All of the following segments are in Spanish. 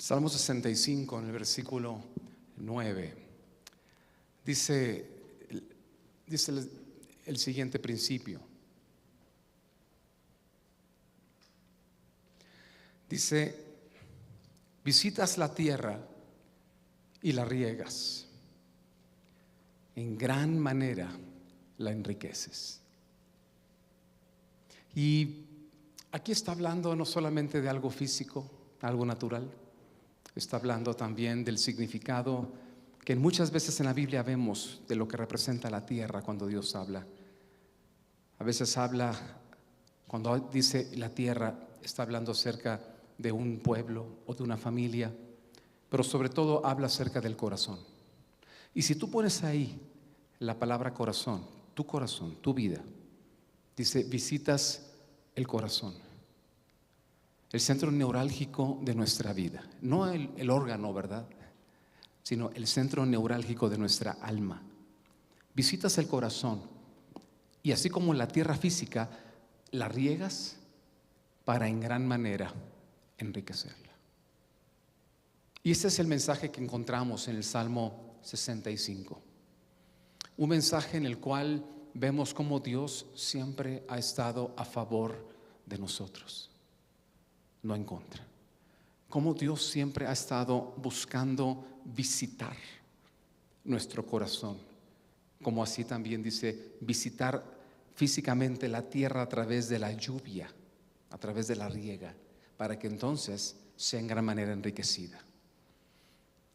Salmo 65 en el versículo 9 dice el siguiente principio. Dice: visitas la tierra y la riegas, en gran manera la enriqueces. Y aquí está hablando no solamente de algo físico, algo natural, está hablando también del significado que muchas veces en la Biblia vemos de lo que representa la tierra cuando Dios habla. A veces habla, cuando dice la tierra, está hablando acerca de un pueblo o de una familia, pero sobre todo habla acerca del corazón. Y si tú pones ahí la palabra corazón, tu vida, dice: visitas el corazón, el centro neurálgico de nuestra vida, no el órgano, ¿verdad?, sino el centro neurálgico de nuestra alma. Visitas el corazón y así como la tierra física, la riegas para en gran manera enriquecerla. Y ese es el mensaje que encontramos en el Salmo 65. Un mensaje en el cual vemos cómo Dios siempre ha estado a favor de nosotros, no en contra. Cómo Dios siempre ha estado buscando visitar nuestro corazón. Como así también dice, visitar físicamente la tierra a través de la lluvia, a través de la riega, para que entonces sea en gran manera enriquecida.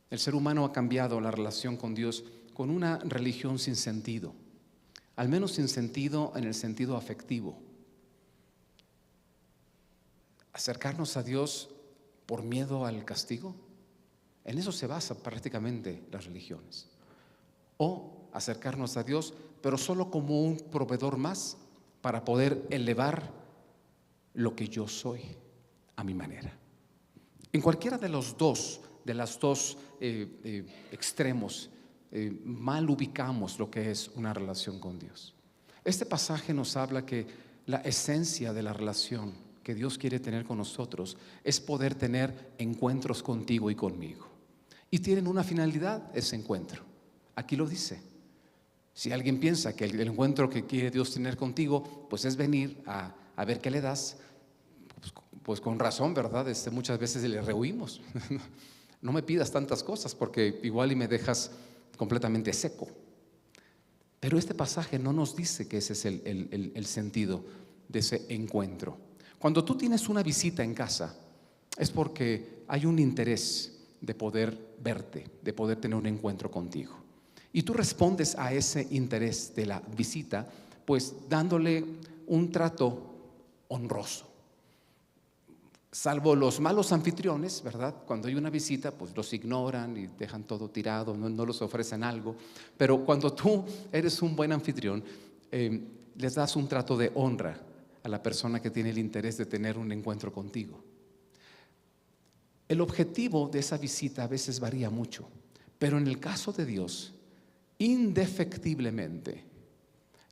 El ser humano ha cambiado la relación con Dios con una religión sin sentido, al menos sin sentido en el sentido afectivo. Acercarnos a Dios por miedo al castigo, en eso se basa prácticamente las religiones. O acercarnos a Dios, pero solo como un proveedor más para poder elevar lo que yo soy a mi manera. En cualquiera de las dos extremos, mal ubicamos lo que es una relación con Dios. Este pasaje nos habla que la esencia de la relación que Dios quiere tener con nosotros es poder tener encuentros contigo y conmigo. Y tienen una finalidad ese encuentro. Aquí lo dice. Si alguien piensa que el encuentro que quiere Dios tener contigo, pues es venir a ver qué le das, pues con razón, ¿verdad? Muchas veces le rehuimos. No me pidas tantas cosas porque igual y me dejas completamente seco. Pero este pasaje no nos dice que ese es el sentido de ese encuentro. Cuando tú tienes una visita en casa, es porque hay un interés de poder verte, de poder tener un encuentro contigo. Y tú respondes a ese interés de la visita, pues dándole un trato honroso. Salvo los malos anfitriones, ¿verdad? Cuando hay una visita, pues los ignoran y dejan todo tirado, no les ofrecen algo. Pero cuando tú eres un buen anfitrión, les das un trato de honra a la persona que tiene el interés de tener un encuentro contigo. El objetivo de esa visita a veces varía mucho, pero en el caso de Dios, indefectiblemente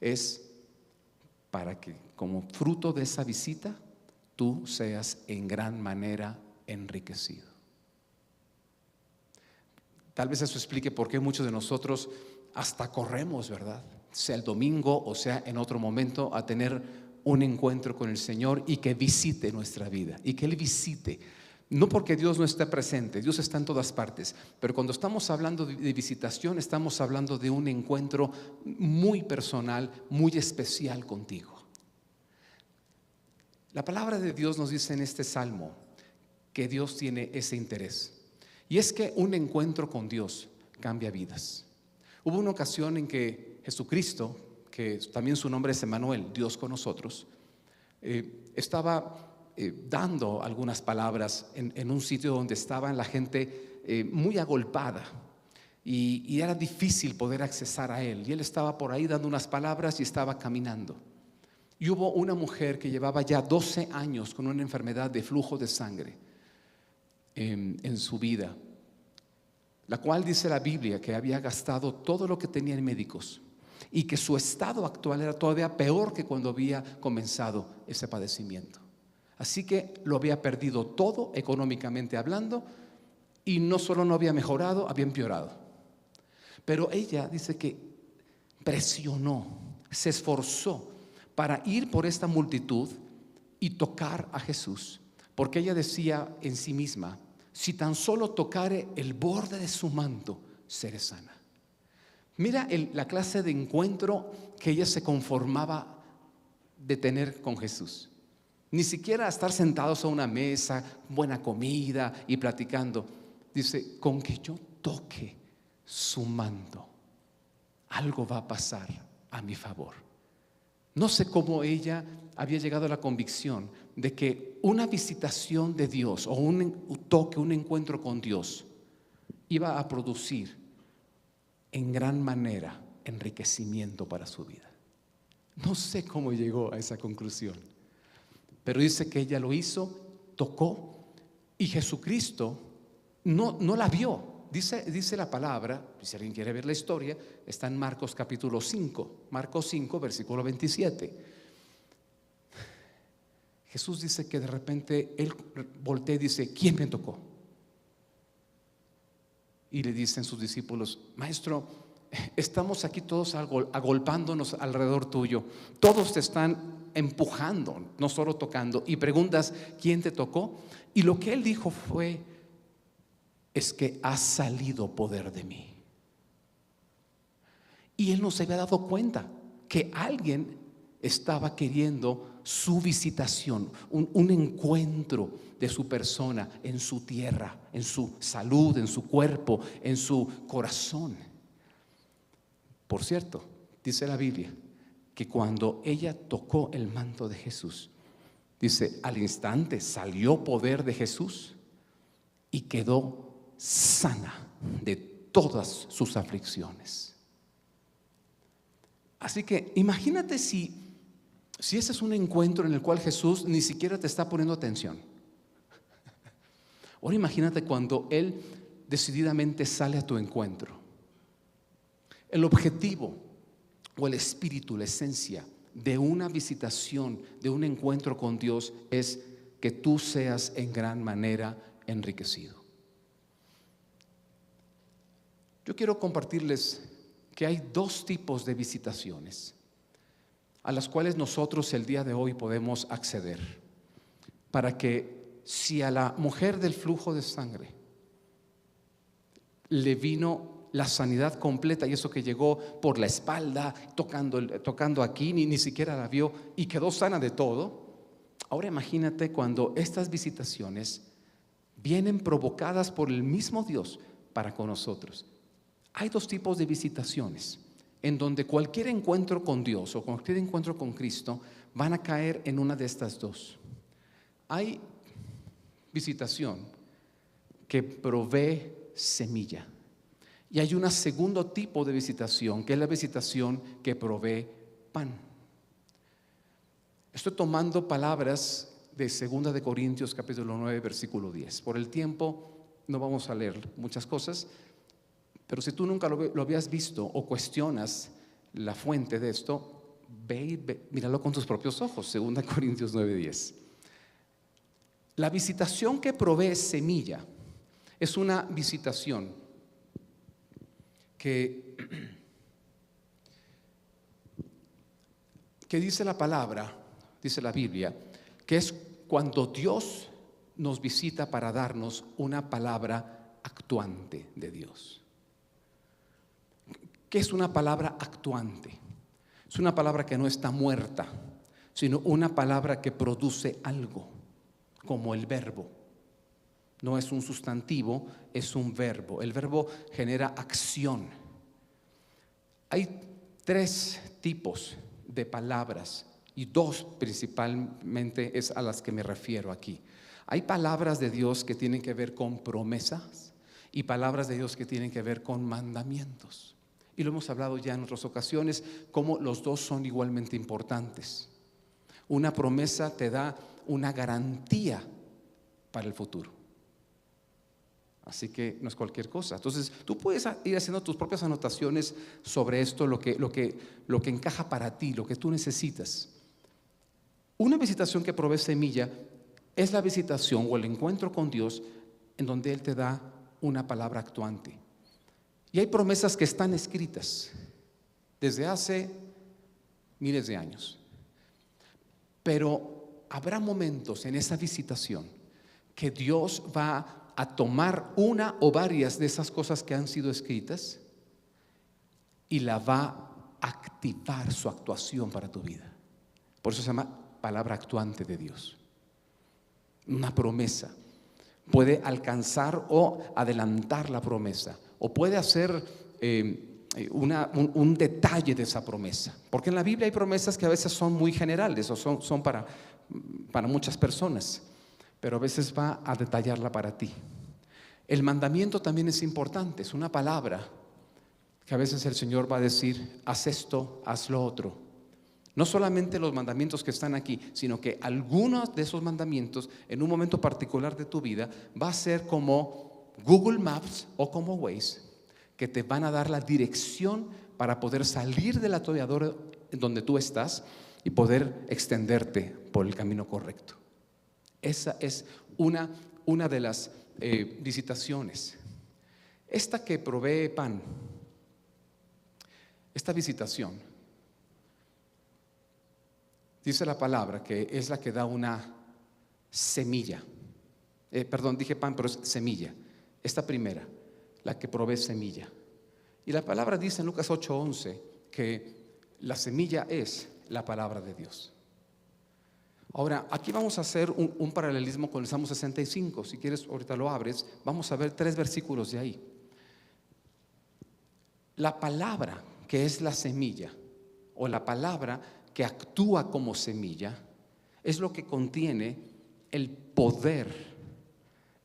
es para que como fruto de esa visita tú seas en gran manera enriquecido. Tal vez eso explique por qué muchos de nosotros hasta corremos, ¿verdad?, sea el domingo o sea en otro momento, a tener un encuentro con el Señor y que visite nuestra vida, y que Él visite. No porque Dios no esté presente, Dios está en todas partes, pero cuando estamos hablando de visitación, estamos hablando de un encuentro muy personal, muy especial contigo. La palabra de Dios nos dice en este salmo que Dios tiene ese interés, y es que un encuentro con Dios cambia vidas. Hubo una ocasión en que Jesucristo, que también su nombre es Emmanuel, Dios con nosotros, estaba dando algunas palabras en un sitio donde estaba la gente muy agolpada y era difícil poder accesar a él, y él estaba por ahí dando unas palabras y estaba caminando. Y hubo una mujer que llevaba ya 12 años con una enfermedad de flujo de sangre en su vida, la cual dice la Biblia que había gastado todo lo que tenía en médicos y que su estado actual era todavía peor que cuando había comenzado ese padecimiento. Así que lo había perdido todo económicamente hablando, Y no solo no había mejorado, había empeorado. Pero ella dice que presionó, se esforzó para ir por esta multitud y tocar a Jesús, porque ella decía en sí misma: si tan solo tocare el borde de su manto, seré sana. Mira la clase de encuentro que ella se conformaba de tener con Jesús. Ni siquiera estar sentados a una mesa, buena comida y platicando. Dice: con que yo toque su manto, algo va a pasar a mi favor. No sé cómo ella había llegado a la convicción de que una visitación de Dios o un toque, un encuentro con Dios iba a producir en gran manera enriquecimiento para su vida. No sé cómo llegó a esa conclusión, pero dice que ella lo hizo, tocó, y Jesucristo no la vio. Dice la palabra, si alguien quiere ver la historia, está en Marcos capítulo 5, Marcos 5, versículo 27. Jesús dice que de repente él voltea y dice: ¿quién me tocó? Y le dicen sus discípulos: Maestro, estamos aquí todos agolpándonos alrededor tuyo, todos te están empujando, no solo tocando, y preguntas: ¿quién te tocó? Y lo que él dijo fue: es que ha salido poder de mí. Y él no se había dado cuenta que alguien estaba queriendo su visitación, un encuentro de su persona en su tierra, en su salud, en su cuerpo, en su corazón. Por cierto, dice la Biblia que cuando ella tocó el manto de Jesús, dice, al instante salió poder de Jesús y quedó sana de todas sus aflicciones. Así que imagínate si ese es un encuentro en el cual Jesús ni siquiera te está poniendo atención. Ahora imagínate cuando Él decididamente sale a tu encuentro. El objetivo o el espíritu, la esencia de una visitación, de un encuentro con Dios, es que tú seas en gran manera enriquecido. Yo quiero compartirles que hay dos tipos de visitaciones a las cuales nosotros el día de hoy podemos acceder, para que si a la mujer del flujo de sangre le vino la sanidad completa, y eso que llegó por la espalda, tocando aquí, ni siquiera la vio y quedó sana de todo. Ahora imagínate cuando estas visitaciones vienen provocadas por el mismo Dios para con nosotros. Hay dos tipos de visitaciones en donde cualquier encuentro con Dios o cualquier encuentro con Cristo van a caer en una de estas dos. Hay visitación que provee semilla, y hay un segundo tipo de visitación, que es la visitación que provee pan. Estoy tomando palabras de 2 de Corintios capítulo 9 versículo 10. Por el tiempo no vamos a leer muchas cosas, pero si tú nunca lo habías visto o cuestionas la fuente de esto, míralo con tus propios ojos. 2 Corintios 9:10. La visitación que provee semilla es una visitación que dice la palabra, dice la Biblia, que es cuando Dios nos visita para darnos una palabra actuante de Dios. ¿Qué es una palabra actuante? Es una palabra que no está muerta, sino una palabra que produce algo, como el verbo. No es un sustantivo, es un verbo. El verbo genera acción. Hay 3 tipos de palabras, y 2 principalmente es a las que me refiero aquí. Hay palabras de Dios que tienen que ver con promesas y palabras de Dios que tienen que ver con mandamientos. Y lo hemos hablado ya en otras ocasiones, cómo los dos son igualmente importantes. Una promesa te da una garantía para el futuro. Así que no es cualquier cosa. Entonces tú puedes ir haciendo tus propias anotaciones sobre esto, lo que encaja para ti, lo que tú necesitas. Una visitación que provee semilla es la visitación o el encuentro con Dios en donde Él te da una palabra actuante. Y hay promesas que están escritas desde hace miles de años. Pero habrá momentos en esa visitación que Dios va a tomar una o varias de esas cosas que han sido escritas y la va a activar su actuación para tu vida. Por eso se llama palabra actuante de Dios. Una promesa puede alcanzar o adelantar la promesa, o puede hacer un detalle de esa promesa. Porque en la Biblia hay promesas que a veces son muy generales o son para muchas personas, pero a veces va a detallarla para ti. El mandamiento también es importante, es una palabra que a veces el Señor va a decir: haz esto, haz lo otro. No solamente los mandamientos que están aquí, sino que algunos de esos mandamientos en un momento particular de tu vida va a ser como Google Maps o como Waze, que te van a dar la dirección para poder salir del atollador donde tú estás y poder extenderte por el camino correcto. Esa es una de las visitaciones. Esta que provee pan, esta visitación, dice la palabra que es la que da una semilla. Perdón, dije pan, pero es semilla. Esta primera, la que provee semilla. Y la palabra dice en Lucas 8:11 que la semilla es la palabra de Dios. Ahora, aquí vamos a hacer un paralelismo con el Salmo 65. Si quieres, ahorita lo abres. Vamos a ver 3 versículos de ahí. La palabra que es la semilla, o la palabra que actúa como semilla, es lo que contiene el poder,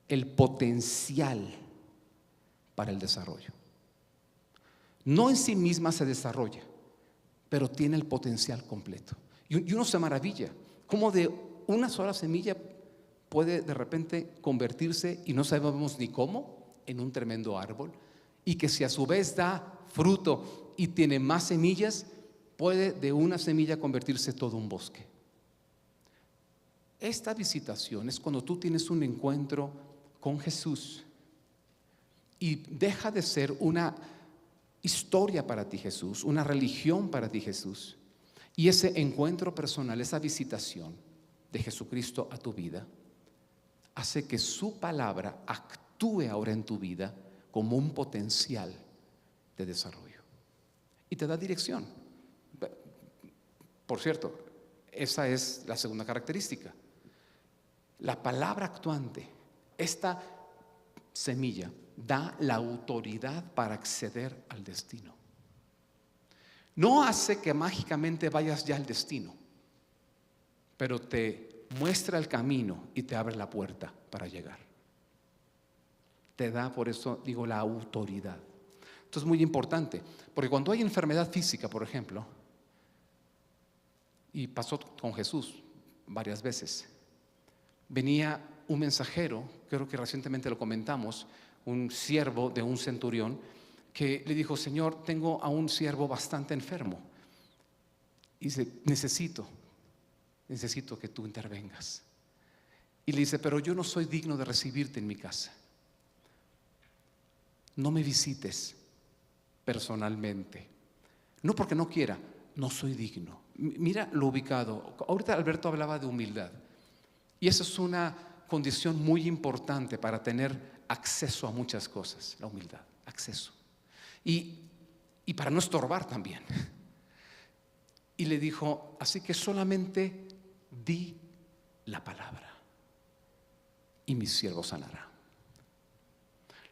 el potencial para el desarrollo. No en sí misma se desarrolla, pero tiene el potencial completo. Y uno se maravilla cómo de una sola semilla puede de repente convertirse, y no sabemos ni cómo, en un tremendo árbol, y que si a su vez da fruto y tiene más semillas, puede de una semilla convertirse todo un bosque. Esta visitación es cuando tú tienes un encuentro con Jesús y deja de ser una historia para ti Jesús, una religión para ti Jesús, y ese encuentro personal, esa visitación de Jesucristo a tu vida hace que su palabra actúe ahora en tu vida como un potencial de desarrollo y te da dirección. Por cierto, esa es la segunda característica. La palabra actuante, esta semilla, da la autoridad para acceder al destino. No hace que mágicamente vayas ya al destino, pero te muestra el camino y te abre la puerta para llegar. Te da, por eso digo, la autoridad. Esto es muy importante, porque cuando hay enfermedad física, por ejemplo, y pasó con Jesús varias veces, venía un mensajero, creo que recientemente lo comentamos, un siervo de un centurión, que le dijo: Señor, tengo a un siervo bastante enfermo. Y dice: necesito que tú intervengas. Y le dice: pero yo no soy digno de recibirte en mi casa. No me visites personalmente. No porque no quiera, no soy digno. Mira lo ubicado. Ahorita Alberto hablaba de humildad. Y esa es una condición muy importante para tener acceso a muchas cosas, la humildad, acceso. Y para no estorbar también. Y le dijo: así que solamente di la palabra y mi siervo sanará.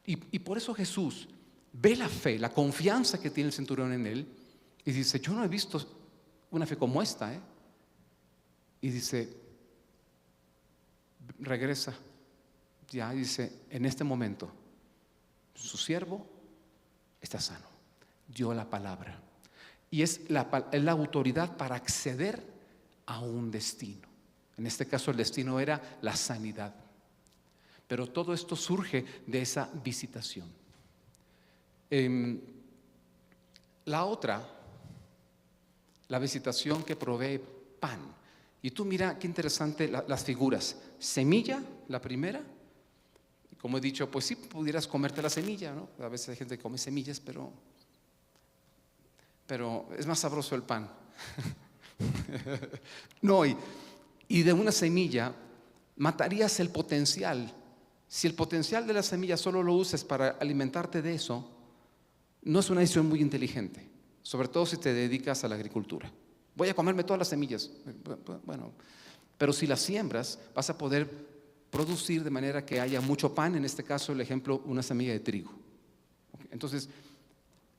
Y por eso Jesús ve la fe, la confianza que tiene el centurión en él, y dice: yo no he visto una fe como esta, Y dice: regresa. Ya dice: en este momento su siervo está sano. Dio la palabra. Y es la autoridad para acceder a un destino. En este caso el destino era la sanidad. Pero todo esto surge de esa visitación. La otra, la visitación que provee pan. Y tú mira qué interesante las figuras. Semilla, la primera, Como he dicho, pues sí pudieras comerte la semilla, ¿no? A veces hay gente que come semillas, pero es más sabroso el pan. No, y de una semilla matarías el potencial. Si el potencial de la semilla solo lo usas para alimentarte de eso, no es una decisión muy inteligente, sobre todo si te dedicas a la agricultura. Voy a comerme todas las semillas. Bueno, pero si las siembras, vas a poder producir de manera que haya mucho pan, en este caso el ejemplo, una semilla de trigo. Entonces,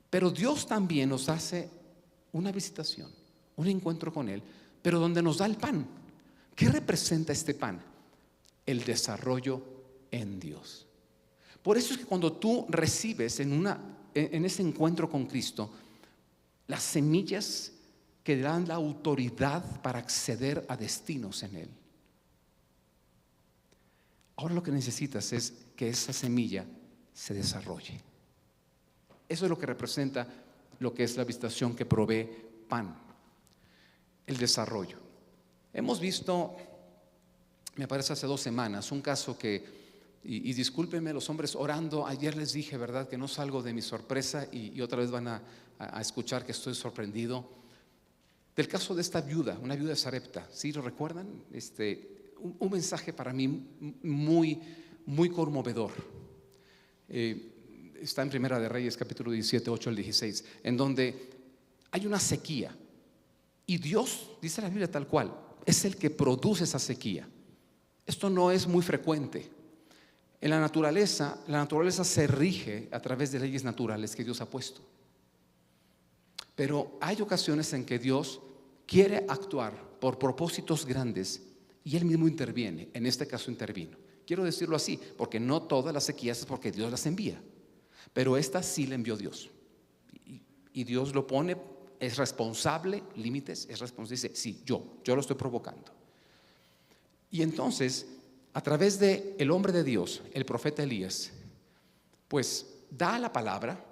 pero Dios también nos hace una visitación, un encuentro con Él, pero donde nos da el pan. ¿Qué representa este pan? El desarrollo en Dios. Por eso es que cuando tú recibes en ese encuentro con Cristo las semillas que dan la autoridad para acceder a destinos en Él. Ahora lo que necesitas es que esa semilla se desarrolle. Eso es lo que representa lo que es la visitación que provee pan, el desarrollo. Hemos visto, me parece hace 2 semanas, un caso que, y discúlpenme los hombres orando, ayer les dije, ¿verdad?, que no salgo de mi sorpresa y otra vez van a escuchar que estoy sorprendido, del caso de esta viuda, una viuda de Sarepta. ¿Sí lo recuerdan? Un mensaje para mí muy, muy conmovedor. Está en Primera de Reyes, capítulo 17, 8 al 16, en donde hay una sequía. Y Dios, dice la Biblia tal cual, es el que produce esa sequía. Esto no es muy frecuente. En la naturaleza se rige a través de leyes naturales que Dios ha puesto. Pero hay ocasiones en que Dios quiere actuar por propósitos grandes y Él mismo interviene. En este caso intervino. Quiero decirlo así, porque no todas las sequías es porque Dios las envía, pero esta sí la envió Dios. Y Dios lo pone, es responsable, límites, es responsable, dice, sí, yo lo estoy provocando. Y entonces, a través de el hombre de Dios, el profeta Elías, pues da la palabra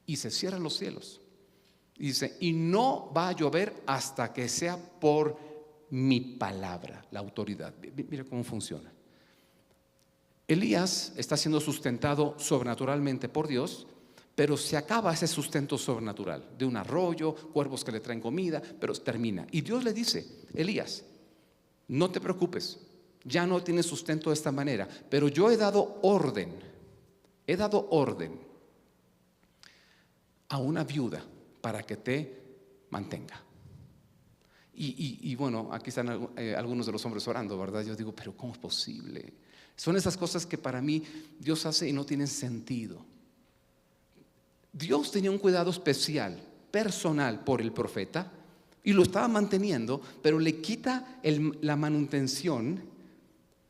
y se cierran los cielos. Y dice, y no va a llover hasta que sea por mi palabra, la autoridad. Mira cómo funciona. Elías está siendo sustentado sobrenaturalmente por Dios, pero se acaba ese sustento sobrenatural, de un arroyo, cuervos que le traen comida, pero termina. Y Dios le dice, Elías, no te preocupes, ya no tienes sustento de esta manera, pero yo he dado orden a una viuda para que te mantenga. Y bueno, aquí están algunos de los hombres orando, ¿verdad? Yo digo, pero ¿cómo es posible? Son esas cosas que para mí Dios hace y no tienen sentido. Dios tenía un cuidado especial, personal por el profeta y lo estaba manteniendo, pero le quita la manutención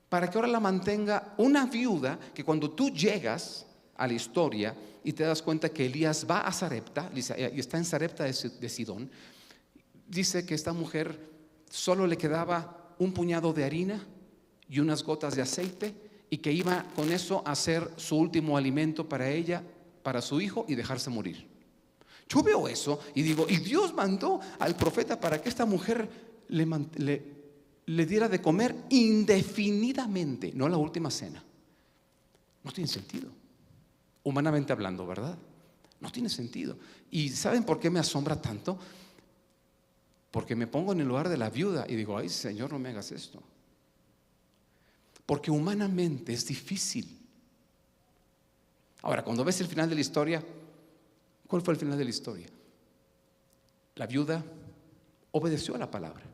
para que ahora la mantenga una viuda que cuando tú llegas a la historia y te das cuenta que Elías va a Sarepta y está en Sarepta de Sidón, dice que esta mujer solo le quedaba un puñado de harina y unas gotas de aceite y que iba con eso a hacer su último alimento para ella, para su hijo y dejarse morir. Yo veo eso y digo, y Dios mandó al profeta para que esta mujer le diera de comer indefinidamente, no la última cena. No tiene sentido, humanamente hablando, ¿verdad? No tiene sentido. ¿Y saben por qué me asombra tanto? Porque me pongo en el lugar de la viuda y digo, ay Señor, no me hagas esto. Porque humanamente es difícil. Ahora, cuando ves el final de la historia, ¿cuál fue el final de la historia? La viuda obedeció a la palabra.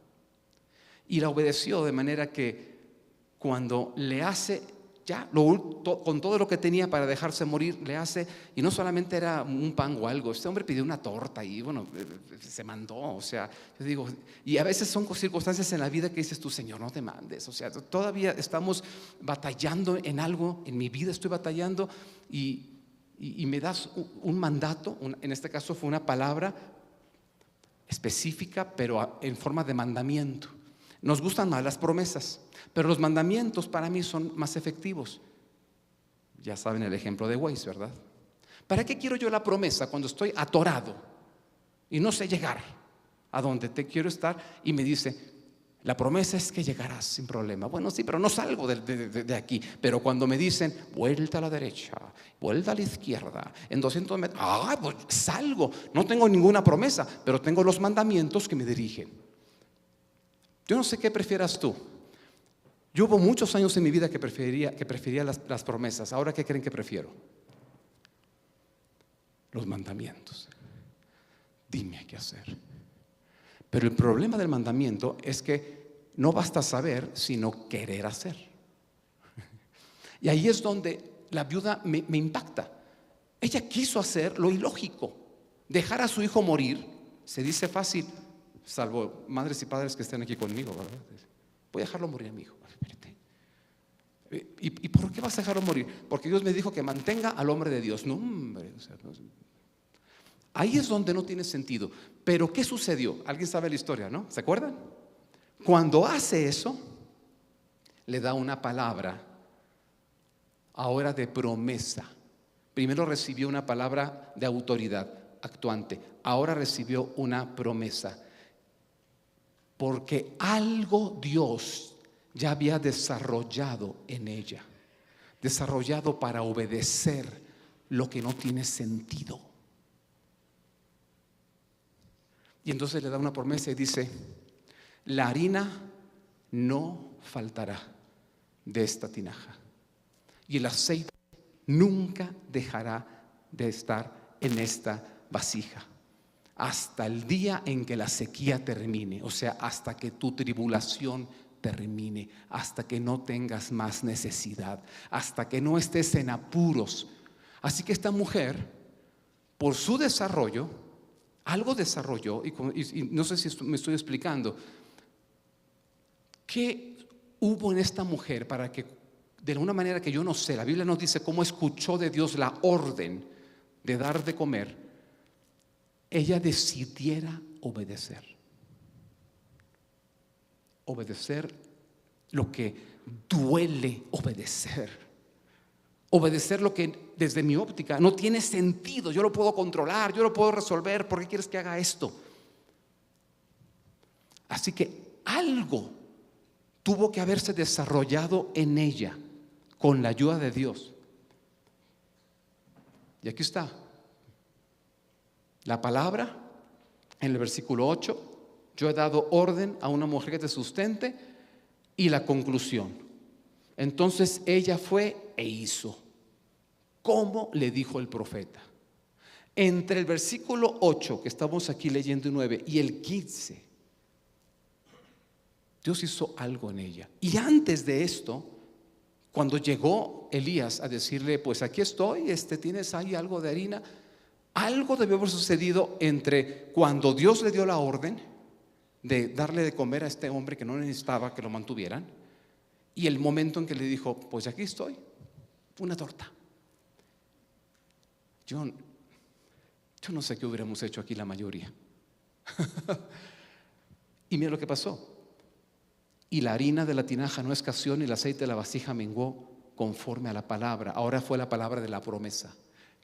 Y la obedeció de manera que cuando le hace ya con todo lo que tenía para dejarse morir, le hace, y no solamente era un pan o algo, este hombre pidió una torta y bueno, se mandó, o sea, yo digo, y a veces son circunstancias en la vida que dices tú, Señor, no te mandes, o sea, todavía estamos batallando en algo, en mi vida estoy batallando y me das un mandato, en este caso fue una palabra específica, pero en forma de mandamiento. Nos gustan más las promesas, pero los mandamientos para mí son más efectivos. Ya saben el ejemplo de Waze, ¿verdad? ¿Para qué quiero yo la promesa cuando estoy atorado y no sé llegar a donde te quiero estar? Y me dice, La promesa es que llegarás sin problema. Bueno, sí, pero no salgo de aquí. Pero cuando me dicen, vuelta a la derecha, vuelta a la izquierda, en 200 metros, pues salgo. No tengo ninguna promesa, pero tengo los mandamientos que me dirigen. Yo no sé qué prefieras tú. Yo hubo muchos años en mi vida que prefería las promesas. Ahora, ¿qué creen que prefiero? Los mandamientos. Dime qué hacer. Pero el problema del mandamiento es que no basta saber, sino querer hacer. Y ahí es donde la viuda me impacta. Ella quiso hacer lo ilógico, dejar a su hijo morir. Se dice fácil, salvo madres y padres que estén aquí conmigo, ¿verdad? Voy a dejarlo morir a mi hijo. Espérate. ¿Y por qué vas a dejarlo morir? Porque Dios me dijo que mantenga al hombre de Dios. No, hombre, ahí es donde no tiene sentido. Pero ¿qué sucedió? Alguien sabe la historia, ¿no? ¿Se acuerdan? Cuando hace eso, le da una palabra ahora de promesa. Primero recibió una palabra de autoridad actuante. Ahora recibió una promesa. Porque algo Dios ya había desarrollado en ella. Desarrollado para obedecer lo que no tiene sentido. Y entonces le da una promesa y dice: la harina no faltará de esta tinaja, y el aceite nunca dejará de estar en esta vasija, hasta el día en que la sequía termine. O sea, hasta que tu tribulación termine, hasta que no tengas más necesidad, hasta que no estés en apuros. Así que esta mujer, por su desarrollo, algo desarrolló, y no sé si me estoy explicando. ¿Qué hubo en esta mujer para que, de una manera que yo no sé, la Biblia nos dice cómo escuchó de Dios la orden de dar de comer, ella decidiera obedecer? Obedecer lo que duele obedecer. Obedecer lo que desde mi óptica no tiene sentido. Yo lo puedo controlar, yo lo puedo resolver. ¿Por qué quieres que haga esto? Así que algo tuvo que haberse desarrollado en ella con la ayuda de Dios. Y aquí está la palabra en el versículo 8. Yo he dado orden a una mujer que te sustente, y la conclusión. Entonces ella fue e hizo como le dijo el profeta. Entre el versículo 8 que estamos aquí leyendo 9 y el 15, Dios hizo algo en ella. Y antes de esto, cuando llegó Elías a decirle: pues aquí estoy, tienes ahí algo de harina, algo debió haber sucedido entre cuando Dios le dio la orden de darle de comer a este hombre que no necesitaba que lo mantuvieran, y el momento en que le dijo: pues aquí estoy, una torta. Yo no sé qué hubiéramos hecho aquí la mayoría. Y mira lo que pasó. Y la harina de la tinaja no escaseó, ni el aceite de la vasija menguó, conforme a la palabra. Ahora fue la palabra de la promesa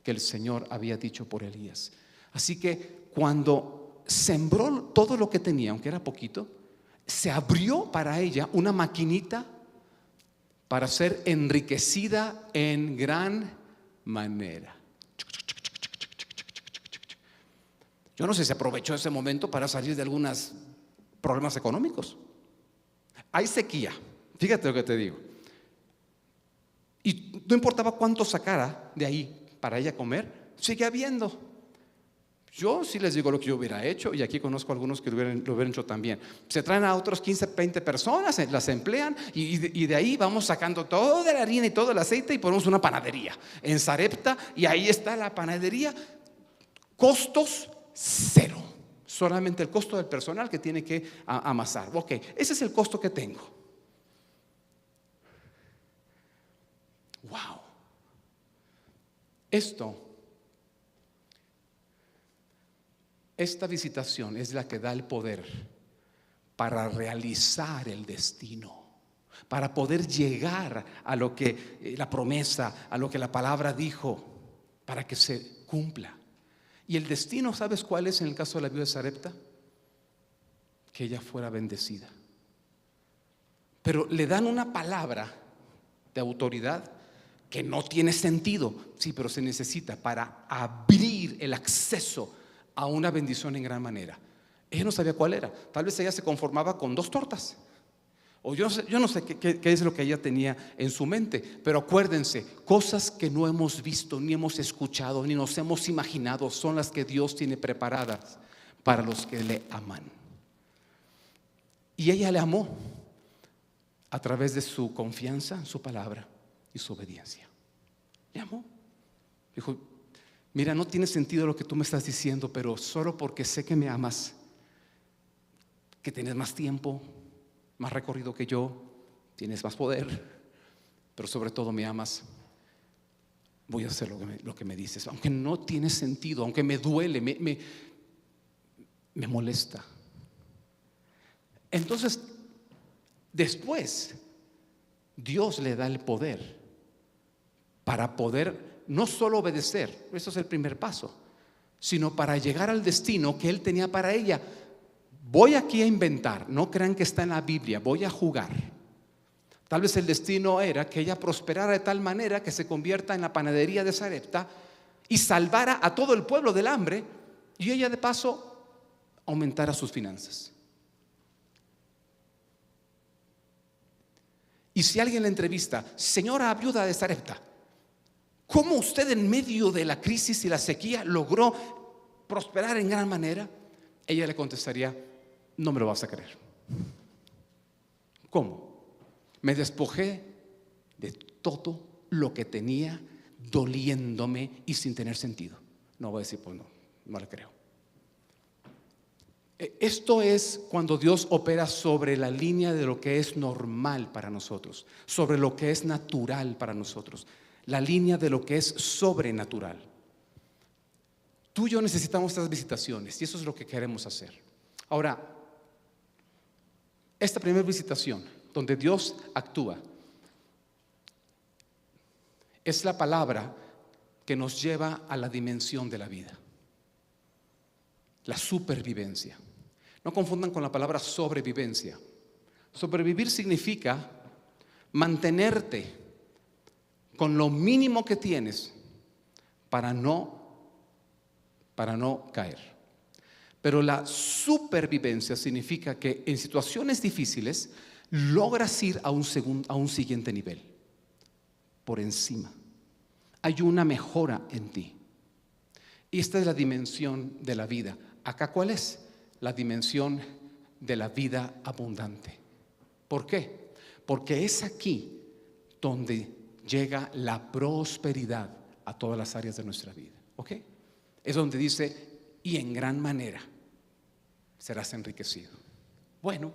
que el Señor había dicho por Elías. Así que cuando sembró todo lo que tenía, aunque era poquito, se abrió para ella una maquinita para ser enriquecida en gran manera. Yo no sé si aprovechó ese momento para salir de algunos problemas económicos. Hay sequía, fíjate lo que te digo. Y no importaba cuánto sacara de ahí para ella comer, sigue habiendo. Yo sí les digo lo que yo hubiera hecho, y aquí conozco a algunos que lo hubieran hecho también. Se traen a otros 15, 20 personas, las emplean, y de ahí vamos sacando toda la harina y todo el aceite y ponemos una panadería en Sarepta, y ahí está la panadería. Costos cero, solamente el costo del personal que tiene que amasar. Ok, ese es el costo que tengo. Wow. Esta visitación es la que da el poder para realizar el destino, para poder llegar a lo que la promesa, a lo que la palabra dijo, para que se cumpla. Y el destino, ¿sabes cuál es en el caso de la viuda de Sarepta? Que ella fuera bendecida. pero le dan una palabra de autoridad que no tiene sentido. Sí, pero se necesita para abrir el acceso a una bendición en gran manera. Ella no sabía cuál era. Tal vez ella se conformaba con 2 tortas. O yo no sé qué es lo que ella tenía en su mente. Pero acuérdense, cosas que no hemos visto, ni hemos escuchado, ni nos hemos imaginado, son las que Dios tiene preparadas para los que le aman. Y ella le amó a través de su confianza en su palabra y su obediencia. Le amó. Dijo: mira, no tiene sentido lo que tú me estás diciendo, pero solo porque sé que me amas, que tienes más tiempo, más recorrido que yo, tienes más poder, pero sobre todo me amas, voy a hacer lo que me dices, aunque no tiene sentido, aunque me duele, me molesta. Entonces, después, Dios le da el poder para poder no solo obedecer, eso es el primer paso, sino para llegar al destino que Él tenía para ella. Voy aquí a inventar, no crean que está en la Biblia, voy a jugar. Tal vez el destino era que ella prosperara de tal manera que se convierta en la panadería de Sarepta y salvara a todo el pueblo del hambre, y ella de paso aumentara sus finanzas. Y si alguien la entrevista: señora viuda de Sarepta, ¿cómo usted en medio de la crisis y la sequía logró prosperar en gran manera? Ella le contestaría: no me lo vas a creer. ¿Cómo? Me despojé de todo lo que tenía, doliéndome y sin tener sentido. No voy a decir: pues no le creo. Esto es cuando Dios opera sobre la línea de lo que es normal para nosotros, sobre lo que es natural para nosotros, la línea de lo que es sobrenatural. Tú y yo necesitamos estas visitaciones y eso es lo que queremos hacer. Ahora, esta primera visitación donde Dios actúa es la palabra que nos lleva a la dimensión de la vida, la supervivencia. No confundan con la palabra sobrevivencia. Sobrevivir significa mantenerte con lo mínimo que tienes para no caer. Pero la supervivencia significa que en situaciones difíciles logras ir a un siguiente nivel, por encima. Hay una mejora en ti. Y esta es la dimensión de la vida. ¿Acá cuál es? La dimensión de la vida abundante. ¿Por qué? Porque es aquí donde llega la prosperidad a todas las áreas de nuestra vida. ¿Ok? Es donde dice: y en gran manera serás enriquecido. Bueno,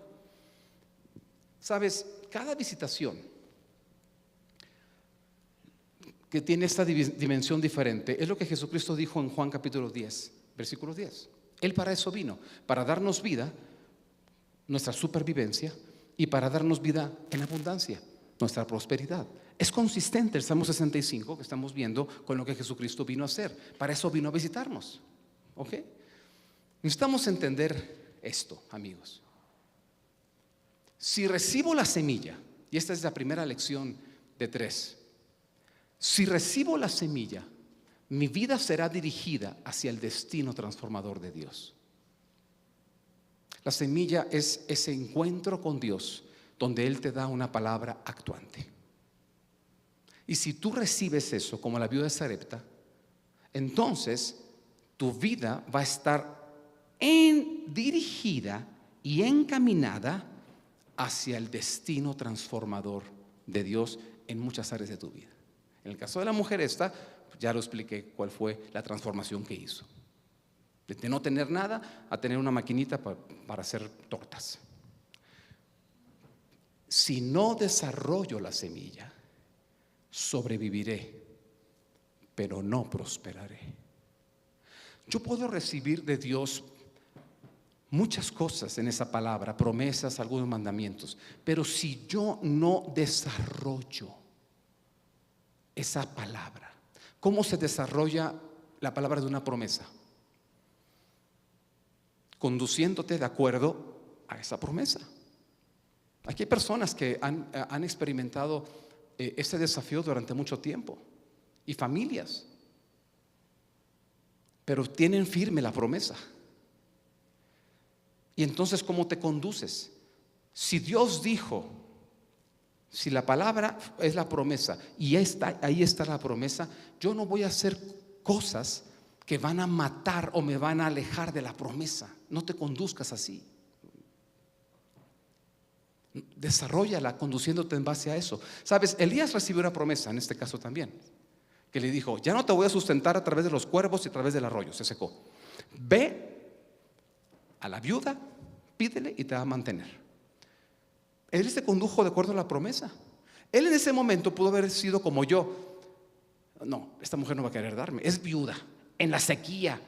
sabes, cada visitación que tiene esta dimensión diferente es lo que Jesucristo dijo en Juan capítulo 10, versículo 10. Él para eso vino, para darnos vida, nuestra supervivencia, y para darnos vida en abundancia, nuestra prosperidad. Es consistente el Salmo 65 que estamos viendo con lo que Jesucristo vino a hacer. Para eso vino a visitarnos. ¿Ok? Necesitamos entender esto, amigos. Si recibo la semilla, y esta es la primera lección de 3, si recibo la semilla, mi vida será dirigida hacia el destino transformador de Dios. La semilla es ese encuentro con Dios donde Él te da una palabra actuante. Y si tú recibes eso como la viuda de Sarepta, entonces tu vida va a estar dirigida y encaminada hacia el destino transformador de Dios en muchas áreas de tu vida. En el caso de la mujer esta, ya lo expliqué cuál fue la transformación que hizo. De no tener nada a tener una maquinita para hacer tortas. Si no desarrollo la semilla, sobreviviré, pero no prosperaré. Yo puedo recibir de Dios muchas cosas en esa palabra, promesas, algunos mandamientos, pero si yo no desarrollo esa palabra, ¿cómo se desarrolla la palabra de una promesa? Conduciéndote de acuerdo a esa promesa. Aquí hay personas que han experimentado este desafío durante mucho tiempo, y familias, pero tienen firme la promesa. Y entonces, ¿cómo te conduces? Si Dios dijo, si la palabra es la promesa y ahí está la promesa, yo no voy a hacer cosas que van a matar o me van a alejar de la promesa. No te conduzcas así. Desarróllala conduciéndote en base a eso. Sabes, Elías recibió una promesa en este caso también, que le dijo: ya no te voy a sustentar a través de los cuervos y a través del arroyo. Se secó. Ve a la viuda, pídele y te va a mantener. Él se condujo de acuerdo a la promesa. Él en ese momento pudo haber sido como yo: no, esta mujer no va a querer darme, es viuda, en la sequía.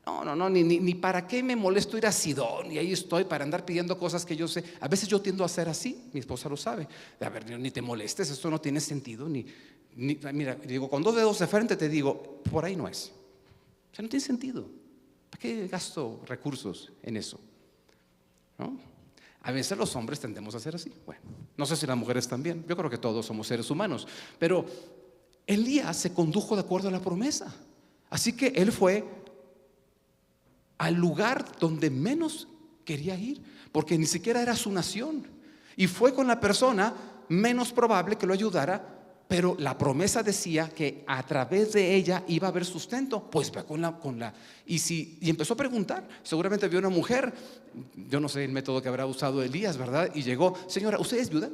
No, ni para qué me molesto ir a Sidón y ahí estoy para andar pidiendo cosas que yo sé. A veces yo tiendo a ser así, mi esposa lo sabe. A ver, ni te molestes, esto no tiene sentido. Mira, digo, con 2 dedos de frente te digo, por ahí no es. O sea, no tiene sentido. ¿Para qué gasto recursos en eso? ¿No? A veces los hombres tendemos a ser así. Bueno, no sé si las mujeres también. Yo creo que todos somos seres humanos. Pero Elías se condujo de acuerdo a la promesa. Así que él fue al lugar donde menos quería ir, porque ni siquiera era su nación, y fue con la persona menos probable que lo ayudara, pero la promesa decía que a través de ella iba a haber sustento. Pues va y empezó a preguntar. Seguramente vio una mujer, yo no sé el método que habrá usado Elías, ¿verdad? Y llegó: señora, ¿usted es viuda?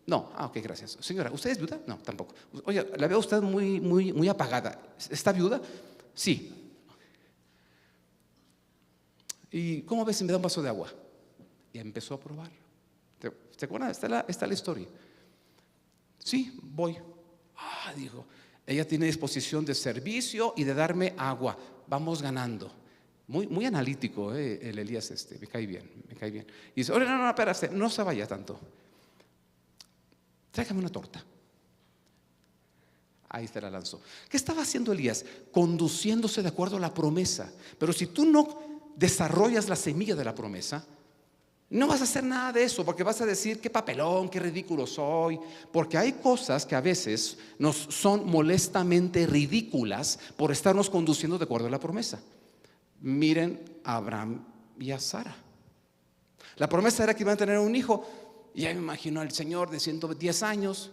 No. Ok, gracias. Señora, ¿usted es viuda? No, tampoco. Oye, la veo usted muy apagada. ¿Está viuda? Sí. ¿Y cómo ves si me da un vaso de agua? Y empezó a probar. ¿Te acuerdas? Está la historia. Sí, voy. Dijo, ella tiene disposición de servicio y de darme agua. Vamos ganando. Muy analítico, el Elías me cae bien. Y dice: oye, no, espérate, no se vaya tanto. Tráigame una torta. Ahí se la lanzó. ¿Qué estaba haciendo Elías? Conduciéndose de acuerdo a la promesa. Pero si tú no desarrollas la semilla de la promesa, no vas a hacer nada de eso, porque vas a decir: qué papelón, qué ridículo soy. Porque hay cosas que a veces nos son molestamente ridículas por estarnos conduciendo de acuerdo a la promesa. Miren a Abraham y a Sara. La promesa era que iban a tener un hijo, y ya me imagino al señor de 110 años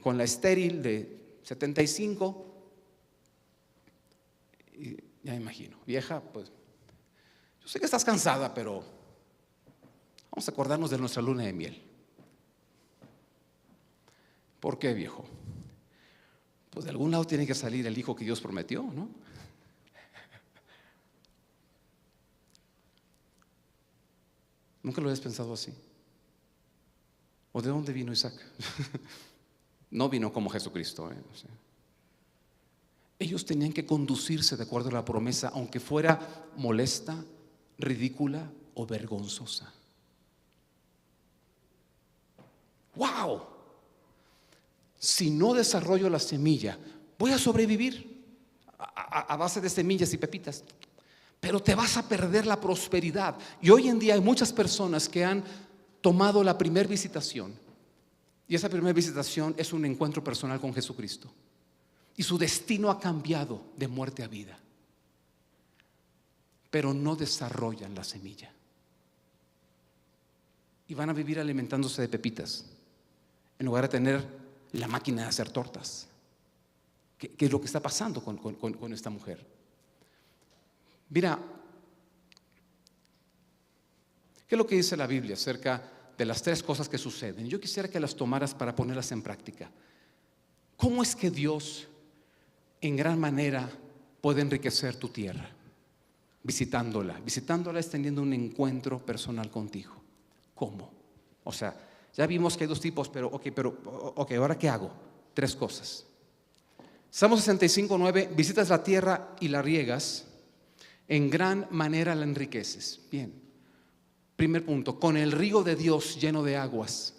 con la estéril de 75. Y ya me imagino, vieja, pues yo sé que estás cansada, pero vamos a acordarnos de nuestra luna de miel. ¿Por qué, viejo? Pues de algún lado tiene que salir el hijo que Dios prometió, ¿no? ¿Nunca lo habías pensado así? ¿O de dónde vino Isaac? No vino como Jesucristo, O sea, ellos tenían que conducirse de acuerdo a la promesa, aunque fuera molesta, ridícula o vergonzosa. ¡Wow! Si no desarrollo la semilla, voy a sobrevivir a base de semillas y pepitas, pero te vas a perder la prosperidad. Y hoy en día hay muchas personas que han tomado la primera visitación, y esa primera visitación es un encuentro personal con Jesucristo, y su destino ha cambiado de muerte a vida, pero no desarrollan la semilla y van a vivir alimentándose de pepitas en lugar de tener la máquina de hacer tortas. ¿Qué es lo que está pasando con esta mujer? Mira, ¿qué es lo que dice la Biblia acerca de las 3 cosas que suceden? Yo quisiera que las tomaras para ponerlas en práctica. ¿Cómo es que Dios en gran manera puede enriquecer tu tierra? Visitándola es teniendo un encuentro personal contigo. ¿Cómo? O sea, ya vimos que hay 2 tipos, pero ¿ahora qué hago? 3 cosas. Salmos 65:9: visitas la tierra y la riegas, en gran manera la enriqueces. Bien. Primer punto: con el río de Dios lleno de aguas,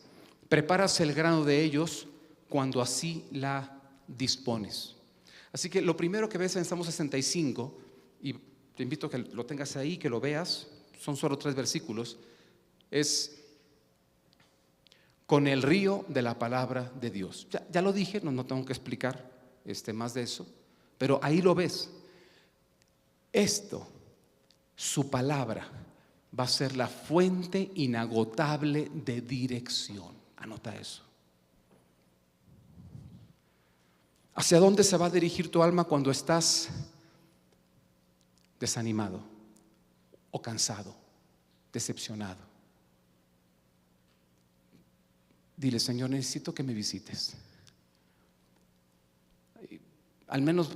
preparas el grano de ellos cuando así la dispones. Así que lo primero que ves en Salmos 65, y te invito a que lo tengas ahí, que lo veas, son solo 3 versículos, es con el río de la palabra de Dios. Ya lo dije, no tengo que explicar más de eso, pero ahí lo ves. Su palabra va a ser la fuente inagotable de dirección. Anota eso. ¿Hacia dónde se va a dirigir tu alma cuando estás desanimado o cansado, decepcionado? Dile: Señor, necesito que me visites. Al menos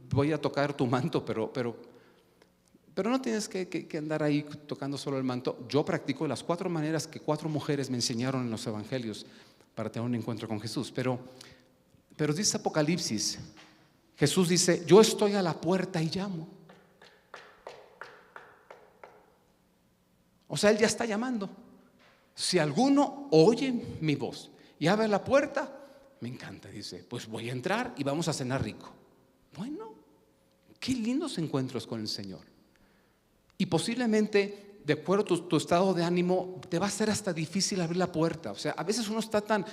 voy a tocar tu manto, pero no tienes que andar ahí tocando solo el manto. Yo practico las 4 maneras que 4 mujeres me enseñaron en los evangelios para tener un encuentro con Jesús. Pero dice Apocalipsis, Jesús dice: yo estoy a la puerta y llamo. O sea, Él ya está llamando. Si alguno oye mi voz y abre la puerta, me encanta, dice, pues voy a entrar y vamos a cenar rico. Bueno, qué lindos encuentros con el Señor. Y posiblemente, de acuerdo a tu estado de ánimo, te va a ser hasta difícil abrir la puerta. O sea, a veces uno está tan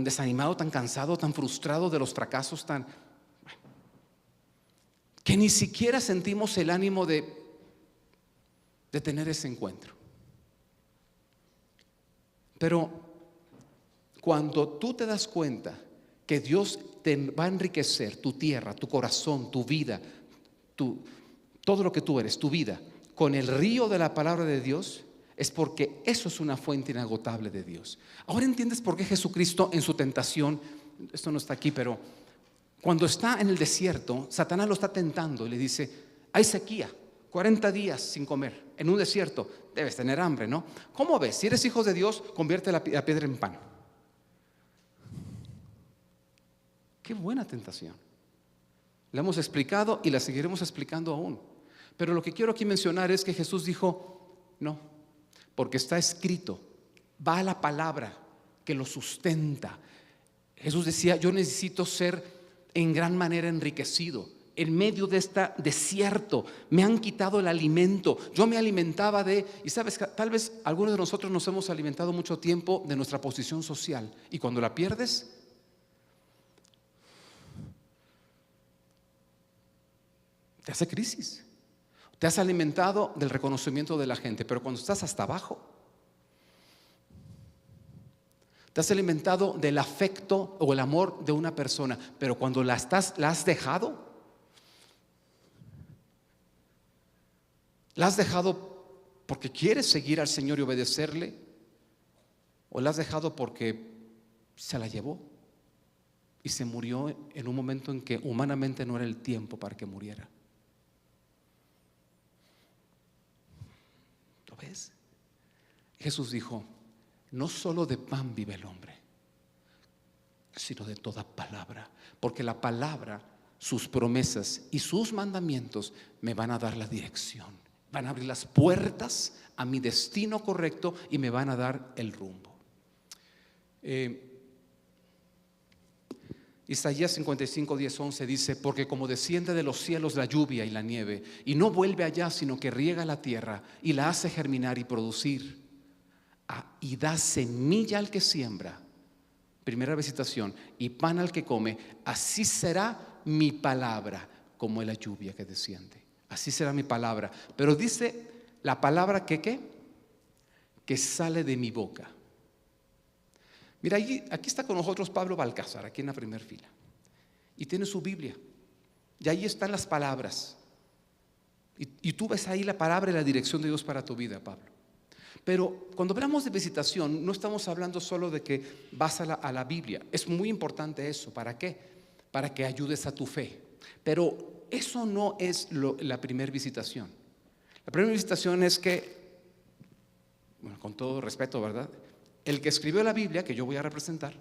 desanimado, tan cansado, tan frustrado de los fracasos, que ni siquiera sentimos el ánimo de tener ese encuentro. Pero cuando tú te das cuenta que Dios te va a enriquecer tu tierra, tu corazón, tu vida, todo lo que tú eres, tu vida, con el río de la palabra de Dios, es porque eso es una fuente inagotable de Dios. Ahora entiendes por qué Jesucristo en su tentación, esto no está aquí, pero cuando está en el desierto, Satanás lo está tentando y le dice: hay sequía, 40 días sin comer, en un desierto, debes tener hambre, ¿no? ¿Cómo ves? Si eres hijo de Dios, convierte la piedra en pan. Qué buena tentación. La hemos explicado y la seguiremos explicando aún. Pero lo que quiero aquí mencionar es que Jesús dijo: no, porque está escrito, va a la palabra que lo sustenta. Jesús decía: yo necesito ser en gran manera enriquecido. En medio de este desierto me han quitado el alimento. Yo me alimentaba y sabes, tal vez algunos de nosotros nos hemos alimentado mucho tiempo de nuestra posición social, y cuando la pierdes, te hace crisis. Te has alimentado del reconocimiento de la gente, pero cuando estás hasta abajo, te has alimentado del afecto o el amor de una persona, pero cuando la has dejado, ¿la has dejado porque quieres seguir al Señor y obedecerle? ¿O la has dejado porque se la llevó y se murió en un momento en que humanamente no era el tiempo para que muriera? ¿Lo ves? Jesús dijo: no solo de pan vive el hombre, sino de toda palabra, porque la palabra, sus promesas y sus mandamientos me van a dar la dirección. Van a abrir las puertas a mi destino correcto y me van a dar el rumbo. Isaías 55, 10, 11 dice: porque como desciende de los cielos la lluvia y la nieve, y no vuelve allá, sino que riega la tierra y la hace germinar y producir, y da semilla al que siembra, primera visitación, y pan al que come, así será mi palabra como la lluvia que desciende. Así será mi palabra. Pero dice la palabra que sale de mi boca. Mira, aquí está con nosotros Pablo Balcázar, aquí en la primera fila, y tiene su Biblia, y ahí están las palabras, y tú ves ahí la palabra y la dirección de Dios para tu vida, Pablo. Pero cuando hablamos de visitación, no estamos hablando solo de que vas a la Biblia. Es muy importante eso. ¿Para qué? Para que ayudes a tu fe. Pero eso no es la primera visitación. La primera visitación es que, bueno, con todo respeto, ¿verdad?, el que escribió la Biblia, que yo voy a representar,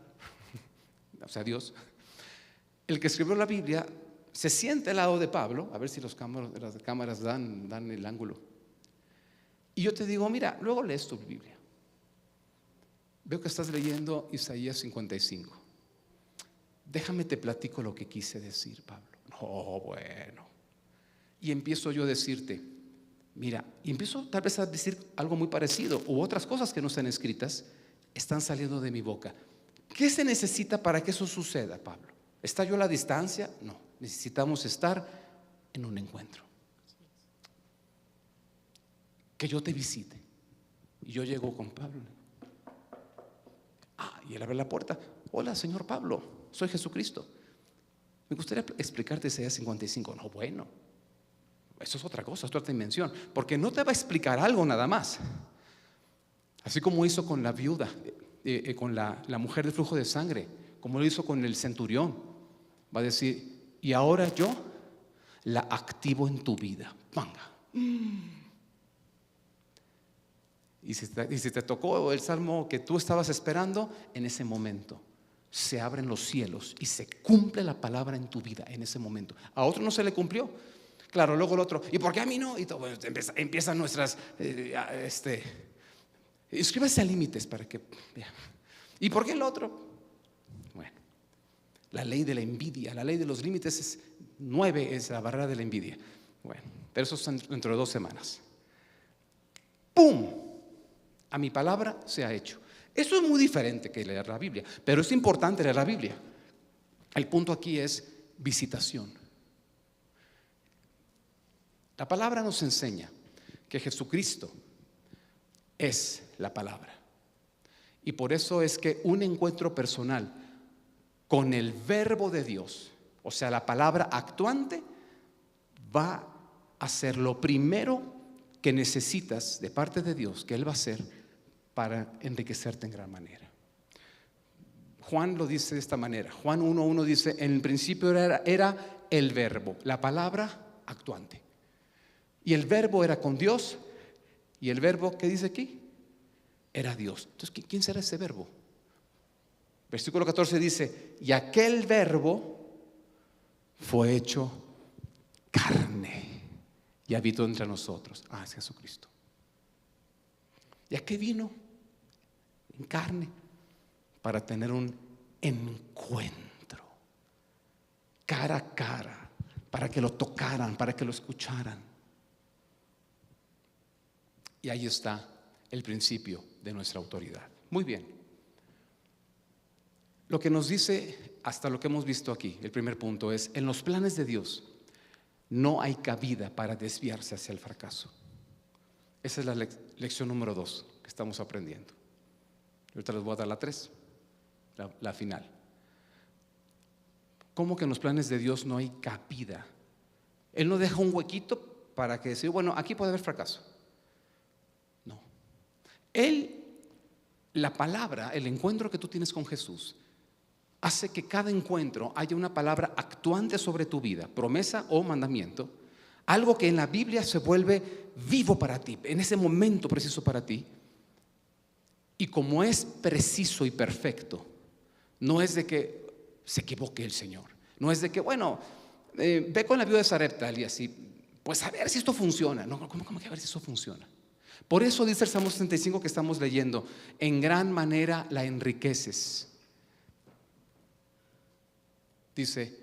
o sea, Dios, el que escribió la Biblia se siente al lado de Pablo, a ver si las cámaras dan el ángulo, y yo te digo: mira, luego lees tu Biblia, veo que estás leyendo Isaías 55, déjame te platico lo que quise decir, Pablo. No, bueno, y empiezo yo a decirte: mira, y empiezo tal vez a decir algo muy parecido u otras cosas que no están escritas, están saliendo de mi boca. ¿Qué se necesita para que eso suceda, Pablo? ¿Está yo a la distancia? No, necesitamos estar en un encuentro. Que yo te visite. Y yo llego con Pablo. Y él abre la puerta. Hola, señor Pablo, soy Jesucristo. Me gustaría explicarte Isaías 55. No, bueno, eso es otra cosa, es otra dimensión. Porque no te va a explicar algo nada más. Así como hizo con la viuda, con la mujer de flujo de sangre, como lo hizo con el centurión. Va a decir, y ahora yo la activo en tu vida. Venga. Y si te tocó el salmo que tú estabas esperando, en ese momento se abren los cielos y se cumple la palabra en tu vida en ese momento. A otro no se le cumplió. Claro, luego el otro, ¿y por qué a mí no? Y todo, bueno, empiezan nuestras escríbase a límites para que vean. ¿Y por qué el otro? Bueno, la ley de la envidia, la ley de los límites 9 es la barrera de la envidia. Bueno, pero eso es dentro de 2 semanas. ¡Pum! A mi palabra se ha hecho. Eso es muy diferente que leer la Biblia, pero es importante leer la Biblia. El punto aquí es visitación. La palabra nos enseña que Jesucristo es la palabra. Y por eso es que un encuentro personal con el verbo de Dios, o sea, la palabra actuante, va a ser lo primero que necesitas de parte de Dios, que Él va a hacer para enriquecerte en gran manera. Juan lo dice de esta manera. Juan 1:1 dice, en el principio era el verbo, la palabra actuante. Y el verbo era con Dios. Y el verbo, ¿qué dice aquí? Era Dios. Entonces, ¿quién será ese verbo? Versículo 14 dice, y aquel verbo fue hecho carne y habitó entre nosotros. Es Jesucristo. ¿Y a qué vino? En carne, para tener un encuentro cara a cara, para que lo tocaran, para que lo escucharan. Y ahí está el principio de nuestra autoridad. Muy bien. Lo que nos dice, hasta lo que hemos visto aquí, el primer punto es, en los planes de Dios no hay cabida para desviarse hacia el fracaso. Esa es la lección número 2 que estamos aprendiendo. Ahorita les voy a dar la 3, la final. ¿Cómo que en los planes de Dios no hay cabida? Él no deja un huequito para que decir, bueno, aquí puede haber fracaso. No. La palabra, el encuentro que tú tienes con Jesús, hace que cada encuentro haya una palabra actuante sobre tu vida, promesa o mandamiento, algo que en la Biblia se vuelve vivo para ti, en ese momento preciso para ti. Y como es preciso y perfecto, no es de que se equivoque el Señor, no es de que, bueno, ve con la viuda de Sarepta y así, pues a ver si esto funciona. No, ¿cómo que a ver si esto funciona? Por eso dice el Salmo 65 que estamos leyendo, en gran manera la enriqueces. Dice,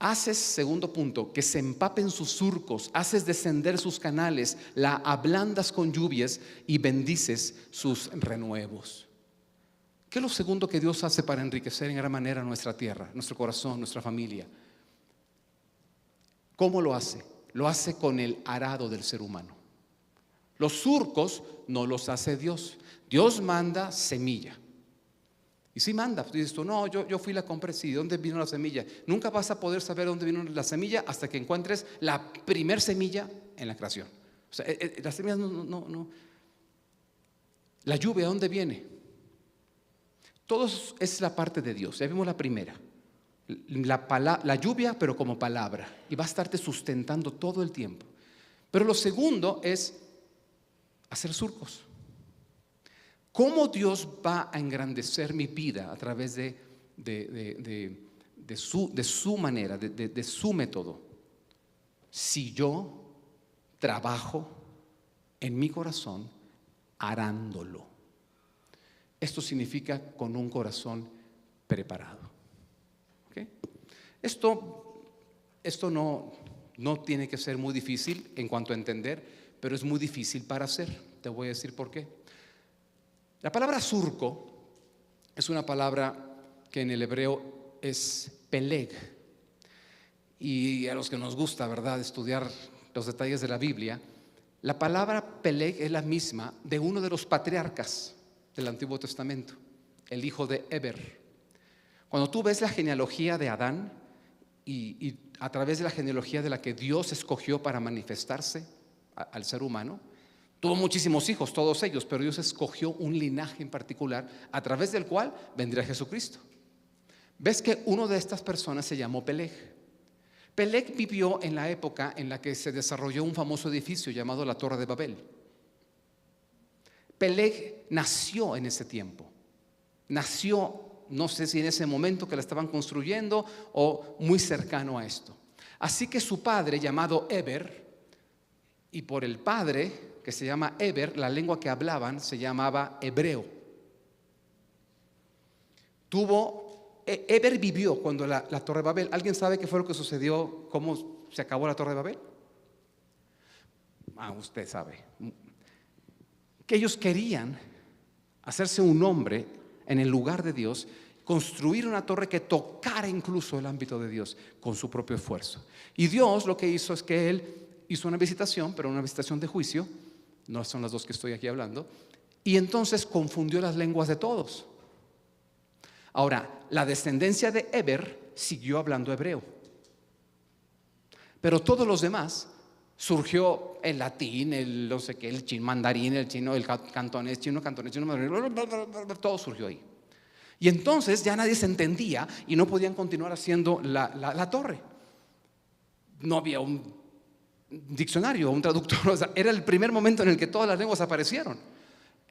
haces, segundo punto, que se empapen sus surcos, haces descender sus canales, la ablandas con lluvias y bendices sus renuevos. ¿Qué es lo segundo que Dios hace para enriquecer en gran manera nuestra tierra, nuestro corazón, nuestra familia? ¿Cómo lo hace? Lo hace con el arado del ser humano. Los surcos no los hace Dios. Dios manda semilla. Y si manda, dices tú, no, yo fui y la compré, sí, ¿dónde vino la semilla? Nunca vas a poder saber dónde vino la semilla hasta que encuentres la primer semilla en la creación. O sea, las semillas no. La lluvia, ¿dónde viene? Todo es la parte de Dios. Ya vimos la primera. La lluvia, pero como palabra. Y va a estarte sustentando todo el tiempo. Pero lo segundo es hacer surcos. ¿Cómo Dios va a engrandecer mi vida a través de su manera, de su método? Si yo trabajo en mi corazón arándolo. Esto significa con un corazón preparado. ¿Okay? Esto no tiene que ser muy difícil en cuanto a entender, pero es muy difícil para hacer. Te voy a decir por qué. La palabra surco es una palabra que en el hebreo es peleg. Y a los que nos gusta, ¿verdad?, estudiar los detalles de la Biblia, la palabra peleg es la misma de uno de los patriarcas del Antiguo Testamento, el hijo de Eber. Cuando tú ves la genealogía de Adán y a través de la genealogía de la que Dios escogió para manifestarse al ser humano, tuvo muchísimos hijos, todos ellos, pero Dios escogió un linaje en particular a través del cual vendría Jesucristo. Ves que uno de estas personas se llamó Peleg. Peleg vivió en la época en la que se desarrolló un famoso edificio llamado la Torre de Babel. Peleg nació en ese tiempo. Nació, no sé si en ese momento que la estaban construyendo o muy cercano a esto. Así que su padre, llamado Eber, y por el padre que se llama Eber, la lengua que hablaban se llamaba hebreo. Eber vivió cuando la Torre de Babel. ¿Alguien sabe qué fue lo que sucedió? ¿Cómo se acabó la Torre de Babel? Usted sabe. Que ellos querían hacerse un nombre en el lugar de Dios, construir una torre que tocara incluso el ámbito de Dios con su propio esfuerzo. Y Dios lo que hizo es que Él hizo una visitación, pero una visitación de juicio. No son las dos que estoy aquí hablando. Y entonces confundió las lenguas de todos. Ahora, la descendencia de Eber siguió hablando hebreo, pero todos los demás surgió el latín, el no sé qué, el chino mandarín, el chino, el cantonés, chino, todo surgió ahí. Y entonces ya nadie se entendía y no podían continuar haciendo la torre. No había un diccionario, un traductor, o sea, era el primer momento en el que todas las lenguas aparecieron.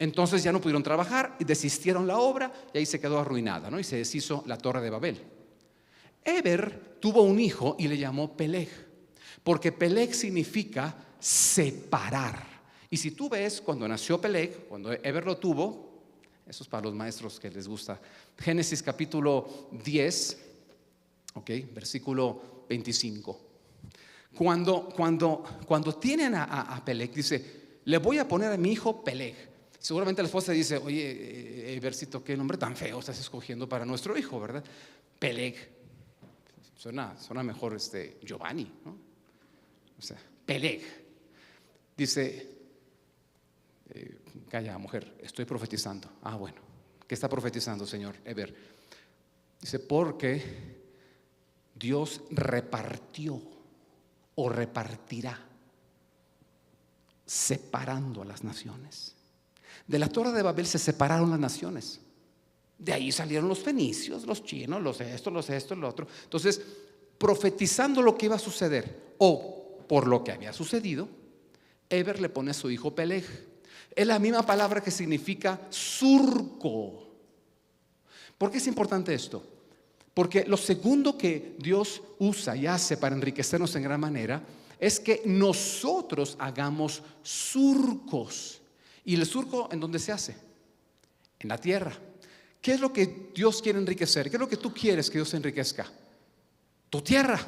Entonces ya no pudieron trabajar y desistieron la obra y ahí se quedó arruinada, ¿no? Y se deshizo la Torre de Babel. Eber tuvo un hijo y le llamó Peleg, porque Peleg significa separar. Y si tú ves cuando nació Peleg, cuando Eber lo tuvo, eso es para los maestros que les gusta, Génesis capítulo 10, versículo 25. Cuando tienen a Peleg, dice, le voy a poner a mi hijo Peleg. Seguramente la esposa dice, oye, Ebercito, qué nombre tan feo estás escogiendo para nuestro hijo, ¿verdad? Peleg. Suena mejor Giovanni, ¿no? O sea, Peleg. Dice, calla, mujer, estoy profetizando. Bueno, ¿qué está profetizando, señor Eber? Dice, porque Dios repartió o repartirá, separando a las naciones. De la Torre de Babel se separaron las naciones. De ahí salieron los fenicios, los chinos, los esto, lo otro. Entonces, profetizando lo que iba a suceder o por lo que había sucedido, Eber le pone a su hijo Peleg. Es la misma palabra que significa surco. ¿Por qué es importante esto? Porque lo segundo que Dios usa y hace para enriquecernos en gran manera es que nosotros hagamos surcos. ¿Y el surco en dónde se hace? En la tierra. ¿Qué es lo que Dios quiere enriquecer? ¿Qué es lo que tú quieres que Dios enriquezca? Tu tierra.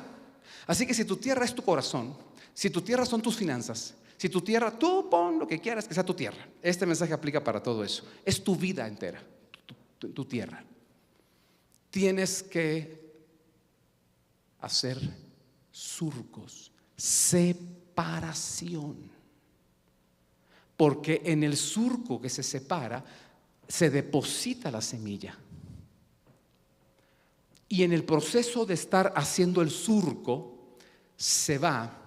Así que si tu tierra es tu corazón, si tu tierra son tus finanzas, si tu tierra, tú pon lo que quieras que sea tu tierra. Este mensaje aplica para todo eso. Es tu vida entera, tu tierra. Tienes que hacer surcos, separación. Porque en el surco que se separa se deposita la semilla. Y en el proceso de estar haciendo el surco se va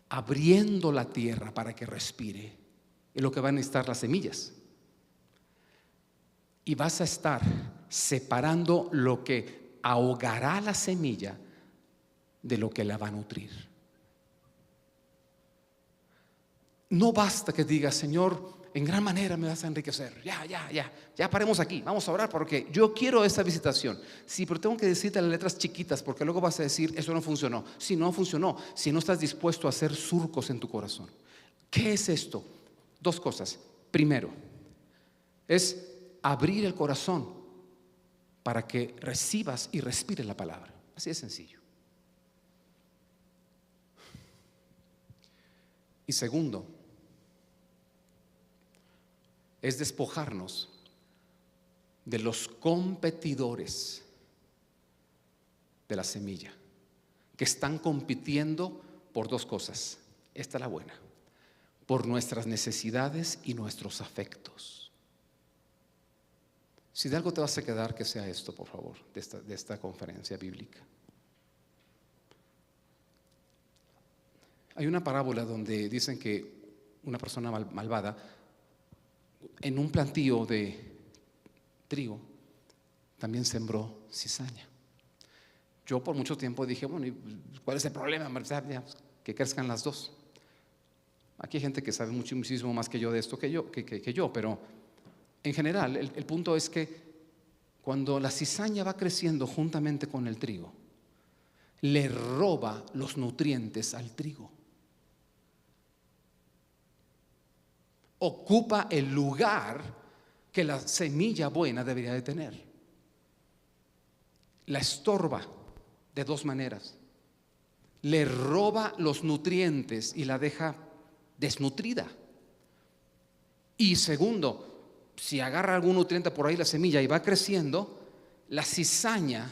abriendo la tierra para que respire. Es lo que van a necesitar las semillas. Y vas a estar separando lo que ahogará la semilla de lo que la va a nutrir. No basta que digas, Señor, en gran manera me vas a enriquecer. Ya paremos aquí, vamos a orar porque yo quiero esa visitación. Sí, pero tengo que decirte las letras chiquitas porque luego vas a decir, eso no funcionó. Si no funcionó, si no estás dispuesto a hacer surcos en tu corazón. ¿Qué es esto? Dos cosas. Primero, es abrir el corazón para que recibas y respires la palabra. Así de sencillo. Y segundo, es despojarnos de los competidores de la semilla, que están compitiendo por dos cosas. Esta es la buena: por nuestras necesidades y nuestros afectos. Si de algo te vas a quedar, que sea esto, por favor, de esta conferencia bíblica. Hay una parábola donde dicen que una persona malvada, en un plantío de trigo, también sembró cizaña. Yo por mucho tiempo dije, bueno, ¿cuál es el problema? Que crezcan las dos. Aquí hay gente que sabe muchísimo más que yo de esto que yo, pero en general el punto es que cuando la cizaña va creciendo juntamente con el trigo, le roba los nutrientes al trigo. Ocupa el lugar que la semilla buena debería de tener. La estorba de dos maneras: le roba los nutrientes y la deja desnutrida. Y segundo, si agarra algún nutriente por ahí la semilla y va creciendo, la cizaña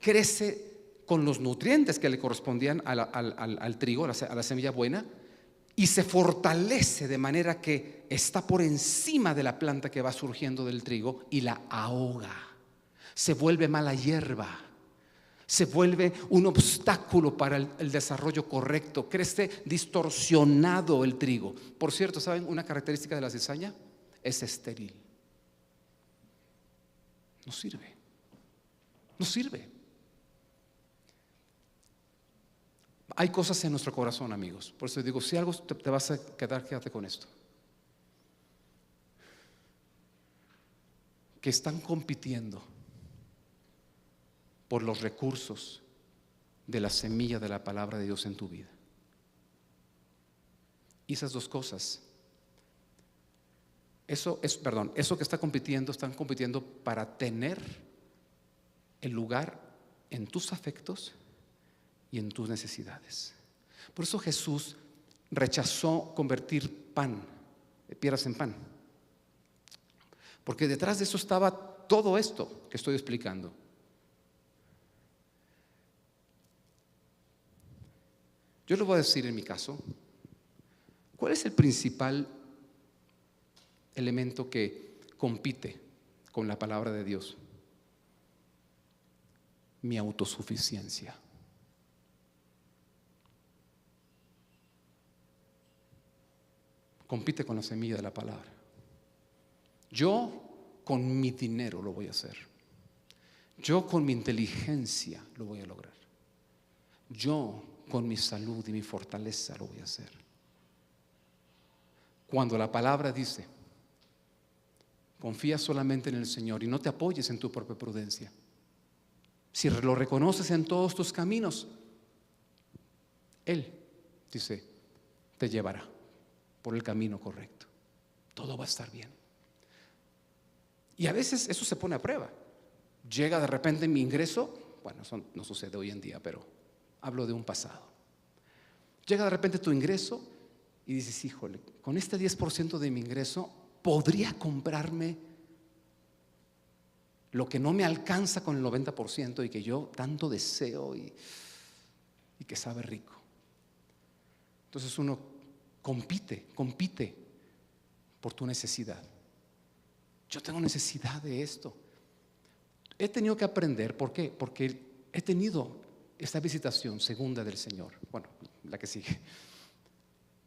crece con los nutrientes que le correspondían al trigo, a la semilla buena, y se fortalece de manera que está por encima de la planta que va surgiendo del trigo y la ahoga. Se vuelve mala hierba, se vuelve un obstáculo para el desarrollo correcto, crece distorsionado el trigo. Por cierto, ¿saben una característica de la cizaña? Es estéril. No sirve. No sirve. Hay cosas en nuestro corazón, amigos. Por eso digo, si algo te vas a quedar, quédate con esto: que están compitiendo por los recursos de la semilla de la palabra de Dios en tu vida. Y esas dos cosas, eso que están compitiendo para tener el lugar en tus afectos y en tus necesidades. Por eso Jesús rechazó convertir piedras en pan, porque detrás de eso estaba todo esto que estoy explicando. Yo les voy a decir en mi caso, ¿cuál es el principal elemento que compite con la palabra de Dios? Mi autosuficiencia. Compite con la semilla de la palabra. Yo con mi dinero lo voy a hacer. Yo con mi inteligencia lo voy a lograr. Yo con mi salud y mi fortaleza lo voy a hacer. Cuando la palabra dice: confía solamente en el Señor y no te apoyes en tu propia prudencia. Si lo reconoces en todos tus caminos, Él, dice, te llevará por el camino correcto. Todo va a estar bien. Y a veces eso se pone a prueba. Llega de repente mi ingreso. Bueno, eso no sucede hoy en día, pero hablo de un pasado. Llega de repente tu ingreso y dices: híjole, con este 10% de mi ingreso podría comprarme lo que no me alcanza con el 90% y que yo tanto deseo y que sabe rico. Entonces uno compite por tu necesidad. Yo tengo necesidad de esto. He tenido que aprender. ¿Por qué? Porque he tenido esta visitación segunda del Señor. Bueno, la que sigue.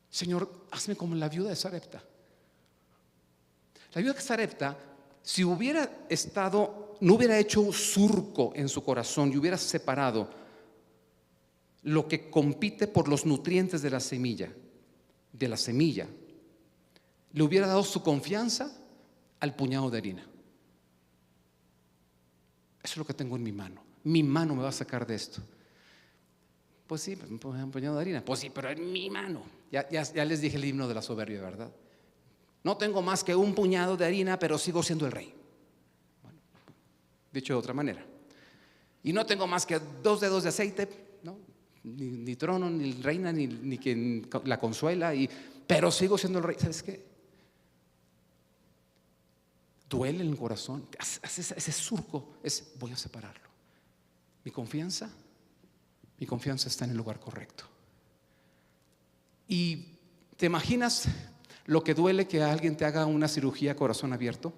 Señor, hazme como la viuda de Sarepta. La viuda de Sarepta, si no hubiera hecho un surco en su corazón y hubiera separado lo que compite por los nutrientes de la semilla, le hubiera dado su confianza al puñado de harina. Eso es lo que tengo en mi mano. Mi mano me va a sacar de esto. Pues sí, un puñado de harina. Pues sí, pero en mi mano. Ya les dije el himno de la soberbia, ¿verdad? No tengo más que un puñado de harina, pero sigo siendo el rey. Bueno, dicho de otra manera. Y no tengo más que 2 dedos de aceite, ¿no? Ni trono, ni reina, ni quien la consuela, pero sigo siendo el rey. ¿Sabes qué? duele en el corazón, ese surco, voy a separarlo. Mi confianza está en el lugar correcto. ¿Y te imaginas lo que duele que alguien te haga una cirugía a corazón abierto?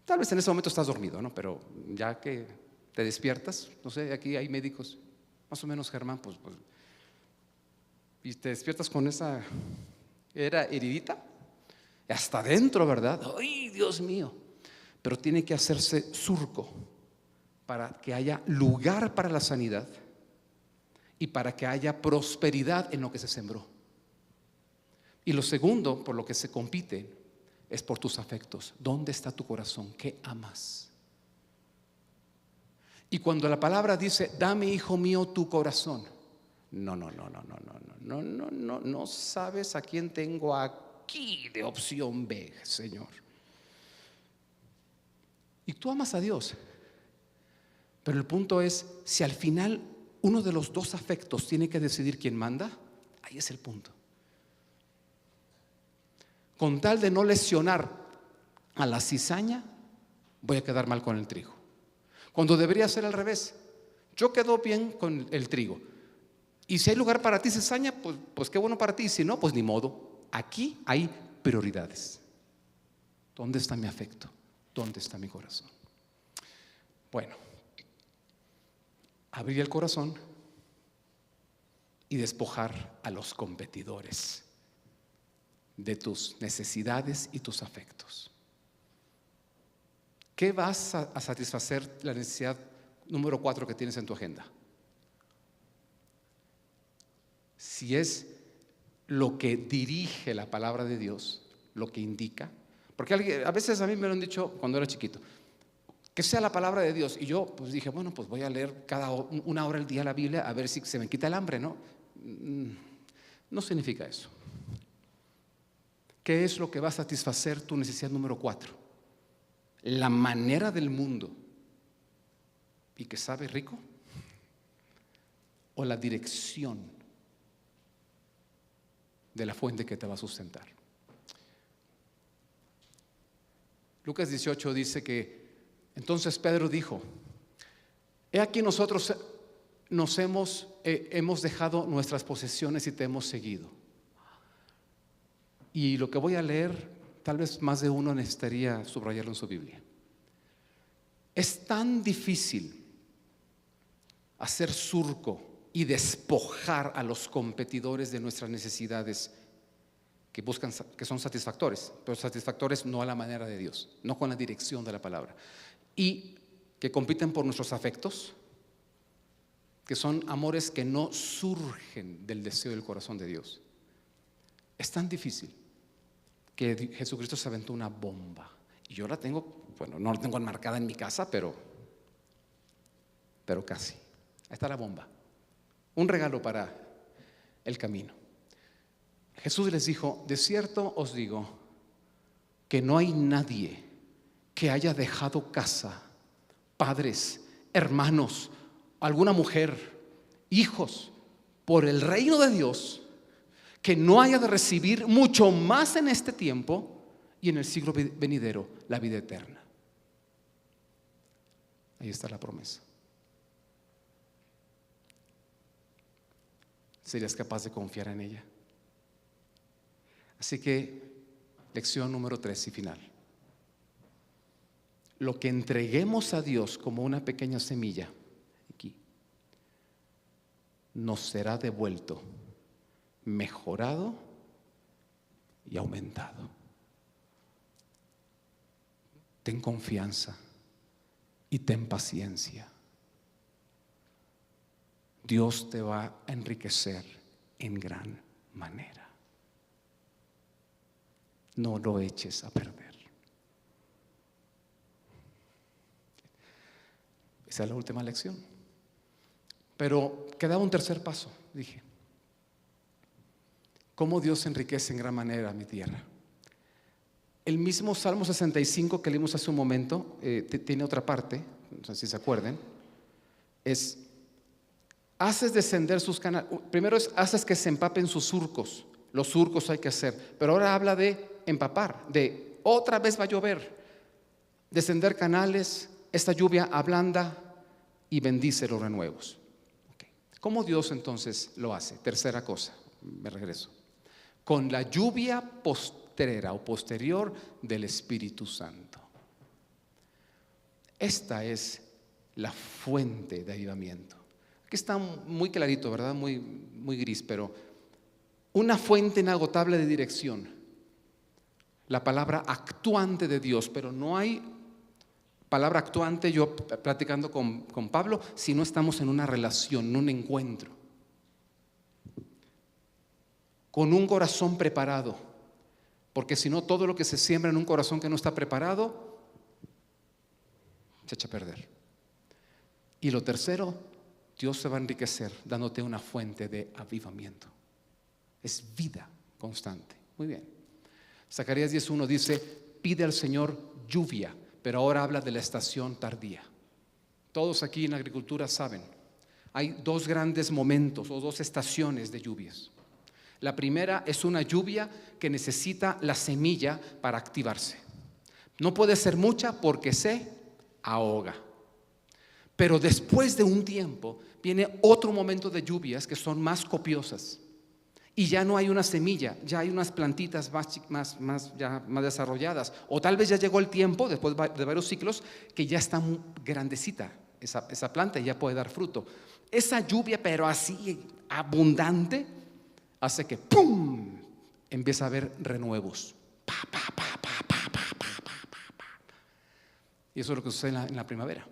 Tal vez en ese momento estás dormido, ¿no? Pero ya que te despiertas, no sé, aquí hay médicos, más o menos, Germán, pues y te despiertas con esa heridita hasta adentro, ¿verdad? ¡Ay, Dios mío! Pero tiene que hacerse surco para que haya lugar para la sanidad y para que haya prosperidad en lo que se sembró. Y lo segundo, por lo que se compite, es por tus afectos. ¿Dónde está tu corazón? ¿Qué amas? Y cuando la palabra dice, dame, hijo mío, tu corazón, no sabes a quién tengo aquí de opción B, Señor. Y tú amas a Dios, pero el punto es, si al final uno de los dos afectos tiene que decidir quién manda, ahí es el punto. Con tal de no lesionar a la cizaña, voy a quedar mal con el trigo, cuando debería ser al revés. Yo quedo bien con el trigo, y si hay lugar para ti, cizaña, pues qué bueno para ti. Si no, pues ni modo. Aquí hay prioridades. ¿Dónde está mi afecto? ¿Dónde está mi corazón? Bueno, abrir el corazón y despojar a los competidores de tus necesidades y tus afectos. ¿Qué vas a satisfacer la necesidad número 4 que tienes en tu agenda? Si es lo que dirige la palabra de Dios, lo que indica, porque a veces a mí me lo han dicho cuando era chiquito, que sea la palabra de Dios, y yo pues dije, bueno, pues voy a leer una hora al día la Biblia a ver si se me quita el hambre, ¿no? No significa eso. ¿Qué es lo que va a satisfacer tu necesidad número 4? ¿La manera del mundo y que sabe rico? ¿O la dirección de la fuente que te va a sustentar? Lucas 18 dice que entonces Pedro dijo, he aquí nosotros hemos dejado nuestras posesiones y te hemos seguido. Y lo que voy a leer, tal vez más de uno necesitaría subrayarlo en su Biblia. Es tan difícil hacer surco y despojar a los competidores de nuestras necesidades que son satisfactores, pero satisfactores no a la manera de Dios, no con la dirección de la palabra, y que compiten por nuestros afectos, que son amores que no surgen del deseo del corazón de Dios. Es tan difícil que Jesucristo se aventó una bomba, y yo la tengo, bueno, no la tengo enmarcada en mi casa, pero casi. Ahí está la bomba, un regalo para el camino. Jesús les dijo, de cierto os digo que no hay nadie que haya dejado casa, padres, hermanos, alguna mujer, hijos, por el reino de Dios, que no haya de recibir mucho más en este tiempo y en el siglo venidero la vida eterna. Ahí está la promesa. ¿Serías capaz de confiar en ella? Así que, lección número 3 y final. Lo que entreguemos a Dios como una pequeña semilla, aquí, nos será devuelto, mejorado y aumentado. Ten confianza y ten paciencia. Dios te va a enriquecer en gran manera. No lo eches a perder. Esa es la última lección. Pero quedaba un tercer paso, dije. ¿Cómo Dios enriquece en gran manera mi tierra? El mismo Salmo 65 que leímos hace un momento tiene otra parte, no sé si se acuerdan. Es, haces descender sus canales. Primero es, haces que se empapen sus surcos. Los surcos hay que hacer. Pero ahora habla de empapar, de otra vez va a llover. descender canales, esta lluvia ablanda y bendice los renuevos. Okay. ¿Cómo Dios entonces lo hace? Tercera cosa, me regreso. Con la lluvia postrera o posterior del Espíritu Santo. Esta es la fuente de avivamiento. Aquí está muy clarito, ¿verdad? Muy gris, pero una fuente inagotable de dirección. La palabra actuante de Dios, pero no hay palabra actuante, yo platicando con Pablo, si no estamos en una relación, en un encuentro. Con un corazón preparado, porque si no, todo lo que se siembra en un corazón que no está preparado se echa a perder. Y lo tercero, Dios se va a enriquecer dándote una fuente de avivamiento. Es vida constante. Muy bien. Zacarías 10:1 dice: pide al Señor lluvia, pero ahora habla de la estación tardía. Todos aquí en la agricultura saben, hay dos grandes momentos o dos estaciones de lluvias. La primera es una lluvia que necesita la semilla para activarse. No puede ser mucha porque se ahoga. Pero después de un tiempo viene otro momento de lluvias que son más copiosas. Y ya no hay una semilla, ya hay unas plantitas más desarrolladas. O tal vez ya llegó el tiempo, después de varios ciclos, que ya está muy grandecita esa planta y ya puede dar fruto. Esa lluvia, pero así abundante, hace que ¡pum! Empieza a haber renuevos. Y eso es lo que sucede en la primavera.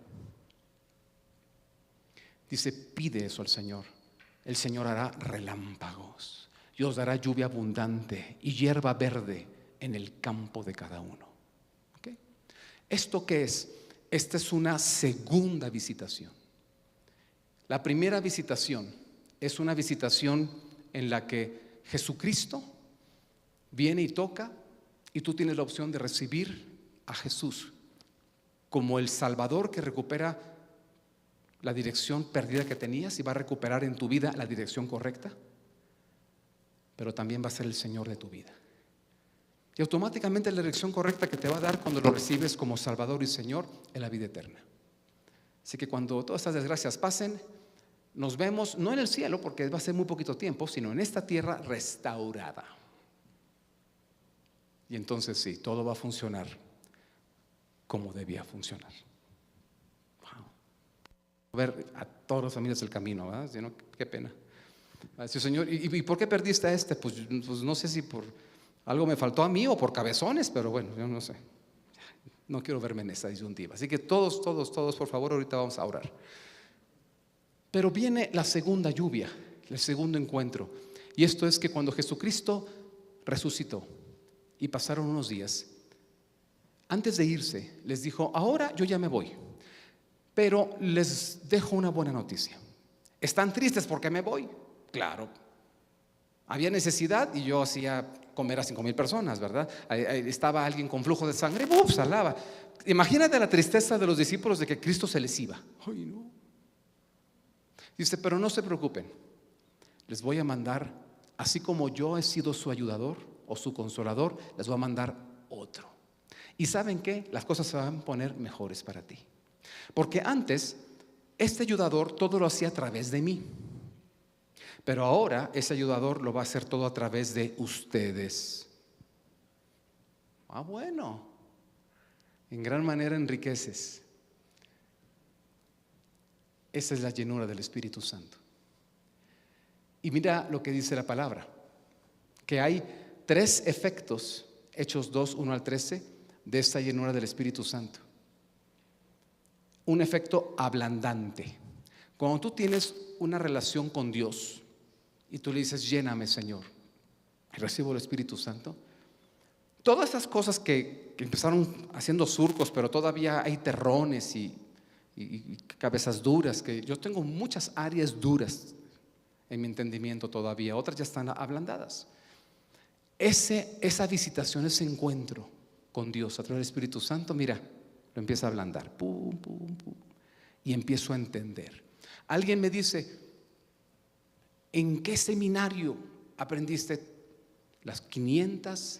Dice: pide eso al Señor. El Señor hará relámpagos y os dará lluvia abundante y hierba verde en el campo de cada uno. ¿Okay? ¿Esto qué es? Esta es una segunda visitación. La primera visitación es una visitación en la que Jesucristo viene y toca, y tú tienes la opción de recibir a Jesús como el Salvador que recupera la dirección perdida que tenías y va a recuperar en tu vida la dirección correcta, pero también va a ser el Señor de tu vida. Y automáticamente la dirección correcta que te va a dar cuando lo recibes como Salvador y Señor es la vida eterna. Así que cuando todas estas desgracias pasen, nos vemos no en el cielo, porque va a ser muy poquito tiempo, sino en esta tierra restaurada. Y entonces sí, todo va a funcionar como debía funcionar. Ver a todos los amigos del camino, ¿verdad? Si no, qué pena. Decir: Señor, ¿y por qué perdiste a este? Pues no sé si por algo me faltó a mí o por cabezones, pero bueno, yo no sé. No quiero verme en esta disyuntiva. Así que todos, por favor, ahorita vamos a orar. Pero viene la segunda lluvia, el segundo encuentro. Y esto es que cuando Jesucristo resucitó y pasaron unos días, antes de irse, les dijo: ahora yo ya me voy, pero les dejo una buena noticia. ¿Están tristes porque me voy? Claro. Había necesidad y yo hacía comer a 5,000 personas, ¿verdad? Estaba alguien con flujo de sangre, salaba. Imagínate la tristeza de los discípulos de que Cristo se les iba. Ay, no. Dice: pero no se preocupen, les voy a mandar, así como yo he sido su ayudador o su consolador, les voy a mandar otro. ¿Y saben qué? Las cosas se van a poner mejores para ti. Porque antes, este ayudador todo lo hacía a través de mí. Pero ahora ese ayudador lo va a hacer todo a través de ustedes. Bueno, en gran manera enriqueces. Esa es la llenura del Espíritu Santo. Y mira lo que dice la palabra, que hay 3 efectos, Hechos 2:1-13, de esta llenura del Espíritu Santo. Un efecto ablandante. Cuando tú tienes una relación con Dios y tú le dices: lléname, Señor, y recibo el Espíritu Santo, todas esas cosas que empezaron haciendo surcos, pero todavía hay terrones y cabezas duras, que yo tengo muchas áreas duras en mi entendimiento todavía, otras ya están ablandadas. Esa visitación, ese encuentro con Dios a través del Espíritu Santo, mira, lo empieza a ablandar, pum, pum, pum, y empiezo a entender. Alguien me dice: ¿en qué seminario aprendiste las 500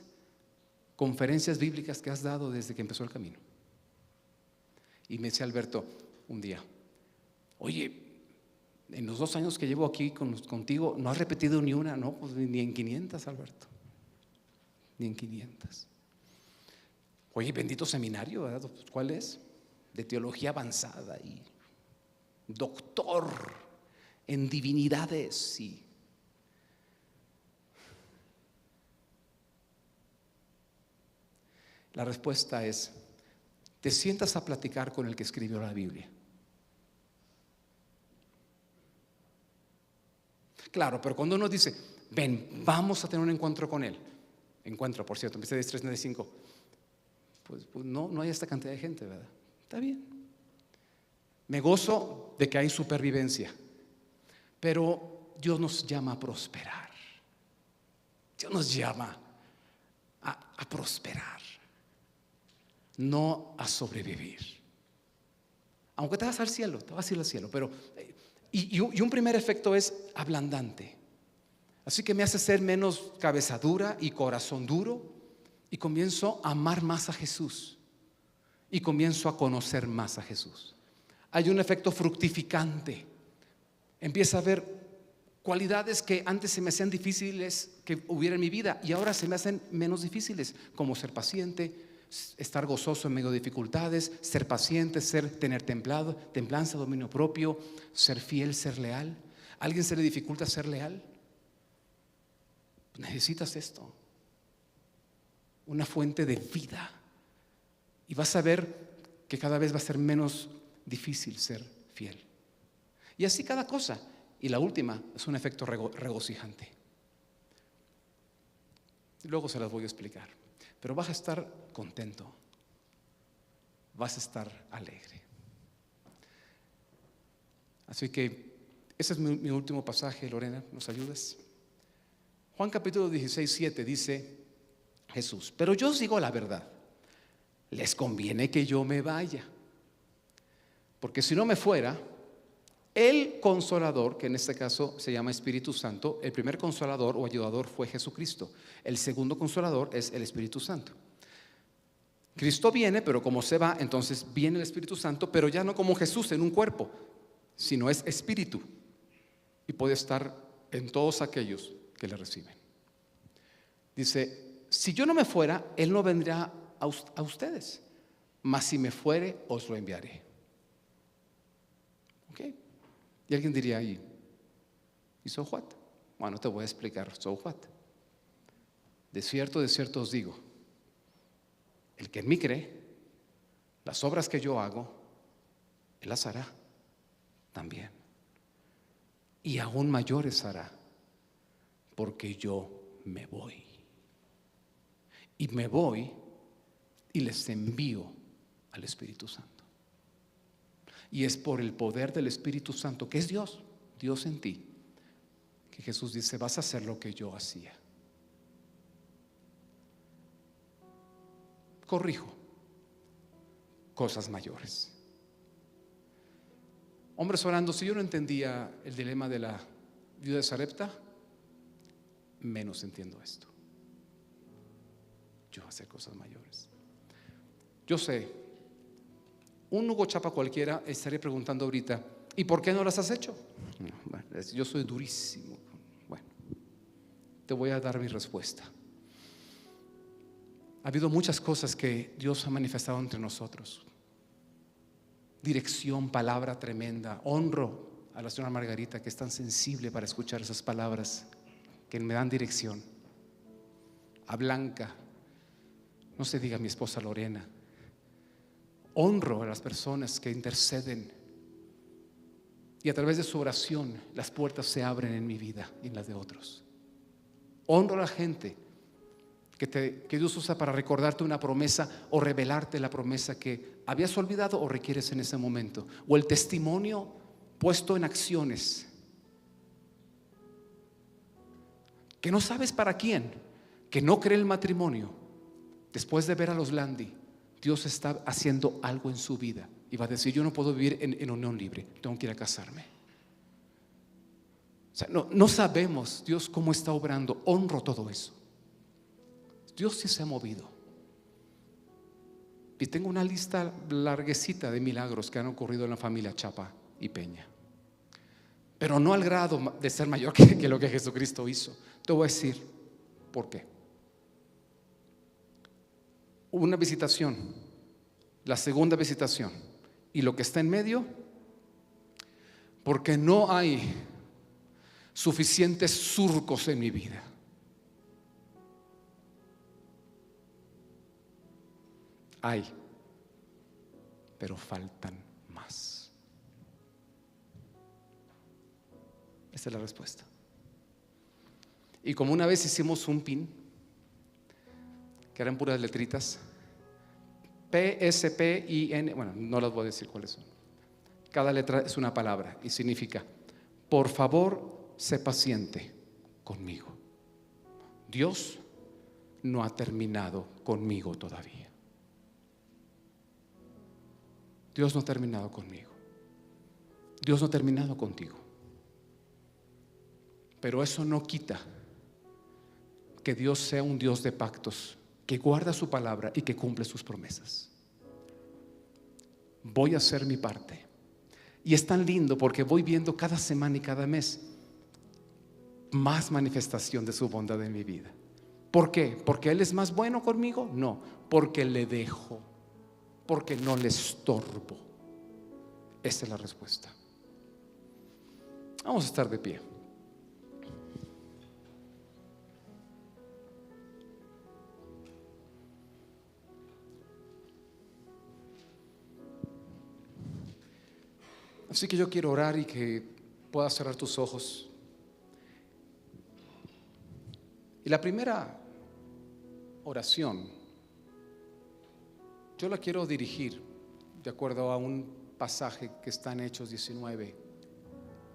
conferencias bíblicas que has dado desde que empezó el camino? Y me decía Alberto un día: oye, en los 2 años que llevo aquí contigo, ¿no has repetido ni una? No, pues ni en 500, Alberto, ni en 500. Oye, bendito seminario, ¿verdad? ¿Cuál es? De teología avanzada y doctor en divinidades. Y la respuesta es: te sientas a platicar con el que escribió la Biblia. Claro, pero cuando uno dice: ven, vamos a tener un encuentro con él. Encuentro, por cierto, empecé de 395. Pues no hay esta cantidad de gente, ¿verdad? Está bien. Me gozo de que hay supervivencia, pero Dios nos llama a prosperar. Dios nos llama a prosperar, no a sobrevivir. Aunque te vas al cielo, te vas a ir al cielo, pero y un primer efecto es ablandante. Así que me hace ser menos cabeza dura y corazón duro, y comienzo a amar más a Jesús y comienzo a conocer más a Jesús. Hay un efecto fructificante. Empieza a ver cualidades que antes se me hacían difíciles que hubiera en mi vida y ahora se me hacen menos difíciles, como ser paciente, estar gozoso en medio de dificultades, ser paciente, tener templanza, dominio propio, ser fiel, ser leal. ¿A alguien se le dificulta ser leal? Necesitas esto, una fuente de vida, y vas a ver que cada vez va a ser menos difícil ser fiel. Y así cada cosa. Y la última es un efecto regocijante. Luego se las voy a explicar. Pero vas a estar contento, vas a estar alegre. Así que ese es mi último pasaje. Lorena, ¿nos ayudas? Juan capítulo 16, 7 dice Jesús: pero yo os digo la verdad, les conviene que yo me vaya, porque si no me fuera, el Consolador, que en este caso se llama Espíritu Santo, el primer Consolador o ayudador fue Jesucristo. El segundo Consolador es el Espíritu Santo. Cristo viene, pero como se va, entonces viene el Espíritu Santo, pero ya no como Jesús en un cuerpo, sino es Espíritu, y puede estar en todos aquellos que le reciben. Dice: si yo no me fuera, Él no vendrá a ustedes, mas si me fuere, os lo enviaré. ¿Ok? Y alguien diría ahí: ¿y so what? Bueno, te voy a explicar so what. De cierto os digo, el que en mí cree, las obras que yo hago, Él las hará también, y aún mayores hará, porque yo me voy. Y me voy y les envío al Espíritu Santo. Y es por el poder del Espíritu Santo, que es Dios en ti, que Jesús dice: vas a hacer lo que yo hacía. Corrijo, cosas mayores. Hombres orando, si yo no entendía el dilema de la viuda de Sarepta, menos entiendo esto. Yo voy a hacer cosas mayores. Yo sé, un Hugo Chapa cualquiera estaría preguntando ahorita: ¿y por qué no las has hecho? Bueno, yo soy durísimo. Bueno, te voy a dar mi respuesta. Ha habido muchas cosas que Dios ha manifestado entre nosotros. Dirección, palabra tremenda. Honro a la señora Margarita, que es tan sensible para escuchar esas palabras que me dan dirección. A Blanca, no se diga mi esposa Lorena. Honro a las personas que interceden, y a través de su oración las puertas se abren en mi vida y en las de otros. Honro a la gente que Dios usa para recordarte una promesa o revelarte la promesa que habías olvidado o requieres en ese momento, o el testimonio puesto en acciones que no sabes para quién, que no cree el matrimonio. Después de ver a los Landi, Dios está haciendo algo en su vida y va a decir: yo no puedo vivir en unión libre, tengo que ir a casarme. O sea, no sabemos Dios cómo está obrando. Honro todo eso. Dios sí se ha movido. Y tengo una lista larguecita de milagros que han ocurrido en la familia Chapa y Peña, pero no al grado de ser mayor que lo que Jesucristo hizo. Te voy a decir por qué. Una visitación, la segunda visitación y lo que está en medio, porque no hay suficientes surcos en mi vida. Hay, pero faltan más. Esa es la respuesta. Y como una vez hicimos un pin, que eran puras letritas, PSPIN, bueno, no las voy a decir cuáles son. Cada letra es una palabra y significa: por favor, sé paciente conmigo. Dios no ha terminado conmigo todavía. Dios no ha terminado conmigo. Dios no ha terminado contigo. Pero eso no quita que Dios sea un Dios de pactos, que guarda su palabra y que cumple sus promesas. Voy a hacer mi parte. Y es tan lindo porque voy viendo cada semana y cada mes más manifestación de su bondad en mi vida. ¿Por qué? ¿Porque Él es más bueno conmigo? No, porque le dejo, porque no le estorbo. Esa es la respuesta. Vamos a estar de pie. Así que yo quiero orar y que puedas cerrar tus ojos. Y la primera oración yo la quiero dirigir de acuerdo a un pasaje que está en Hechos 19,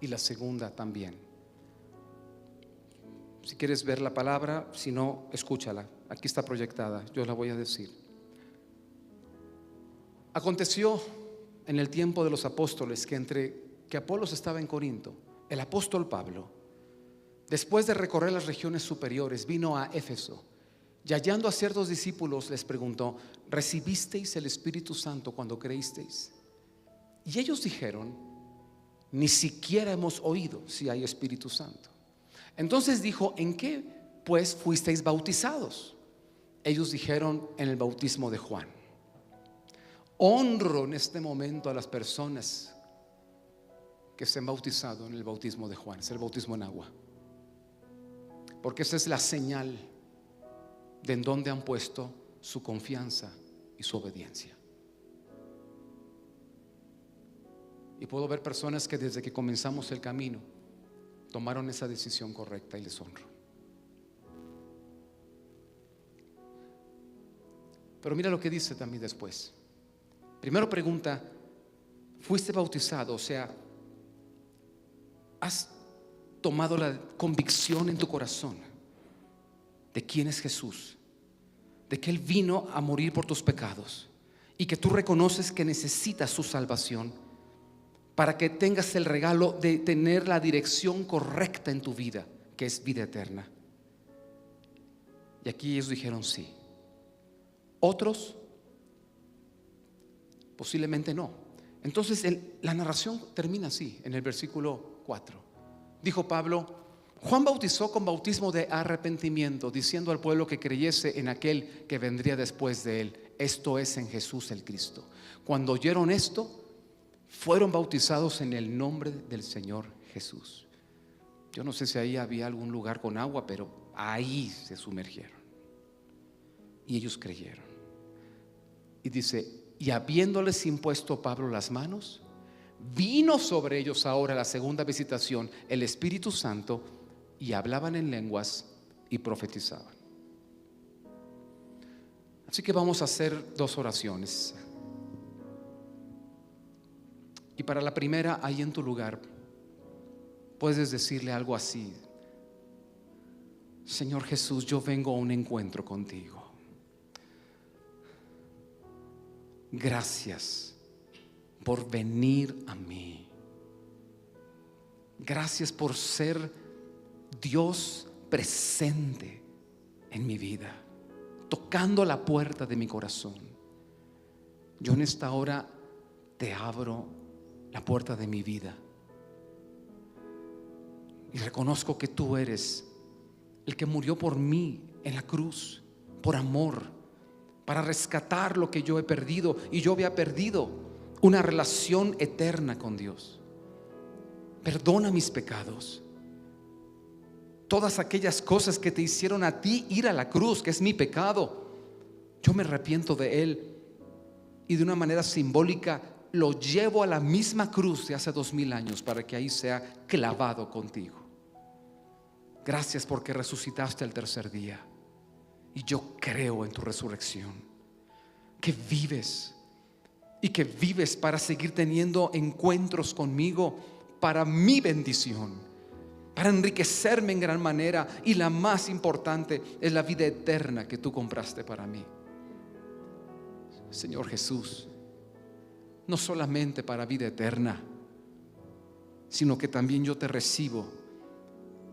y la segunda también. Si quieres ver la palabra, si no, escúchala. Aquí está proyectada, yo la voy a decir. Aconteció en el tiempo de los apóstoles que entre que Apolos estaba en Corinto, el apóstol Pablo, después de recorrer las regiones superiores, vino a Éfeso y hallando a ciertos discípulos les preguntó: ¿recibisteis el Espíritu Santo cuando creísteis? Y ellos dijeron: ni siquiera hemos oído si hay Espíritu Santo. Entonces dijo: ¿en qué pues fuisteis bautizados? Ellos dijeron: en el bautismo de Juan. Honro en este momento a las personas que se han bautizado en el bautismo de Juan. Es el bautismo en agua, porque esa es la señal de en donde han puesto su confianza y su obediencia. Y puedo ver personas que desde que comenzamos el camino tomaron esa decisión correcta, y les honro. Pero mira lo que dice también después. Primero pregunta: ¿fuiste bautizado? O sea, ¿has tomado la convicción en tu corazón de quién es Jesús? De que Él vino a morir por tus pecados y que tú reconoces que necesitas su salvación para que tengas el regalo de tener la dirección correcta en tu vida, que es vida eterna. Y aquí ellos dijeron sí. Otros posiblemente no. Entonces la narración termina así, en el versículo 4. Dijo Pablo: Juan bautizó con bautismo de arrepentimiento, diciendo al pueblo que creyese en aquel que vendría después de él, esto es, en Jesús el Cristo. Cuando oyeron esto, fueron bautizados en el nombre del Señor Jesús. Yo no sé si ahí había algún lugar con agua, pero ahí se sumergieron y ellos creyeron. Y dice: y habiéndoles impuesto Pablo las manos, vino sobre ellos ahora la segunda visitación, el Espíritu Santo, y hablaban en lenguas y profetizaban. Así que vamos a hacer dos oraciones. Y para la primera, ahí en tu lugar, puedes decirle algo así: Señor Jesús, yo vengo a un encuentro contigo. Gracias por venir a mí. Gracias por ser Dios presente en mi vida, tocando la puerta de mi corazón. yo en esta hora te abro la puerta de mi vida y reconozco que tú eres el que murió por mí en la cruz, por amor, para rescatar lo que yo he perdido. Y yo había perdido una relación eterna con Dios. Perdona mis pecados, todas aquellas cosas que te hicieron a ti ir a la cruz, que es mi pecado. Yo me arrepiento de él y de una manera simbólica lo llevo a la misma cruz de hace 2000 años para que ahí sea clavado contigo. Gracias porque resucitaste el tercer día y yo creo en tu resurrección, que vives y que vives para seguir teniendo encuentros conmigo, para mi bendición, para enriquecerme en gran manera, y la más importante es la vida eterna que tú compraste para mí. Señor Jesús, no solamente para vida eterna, sino que también yo te recibo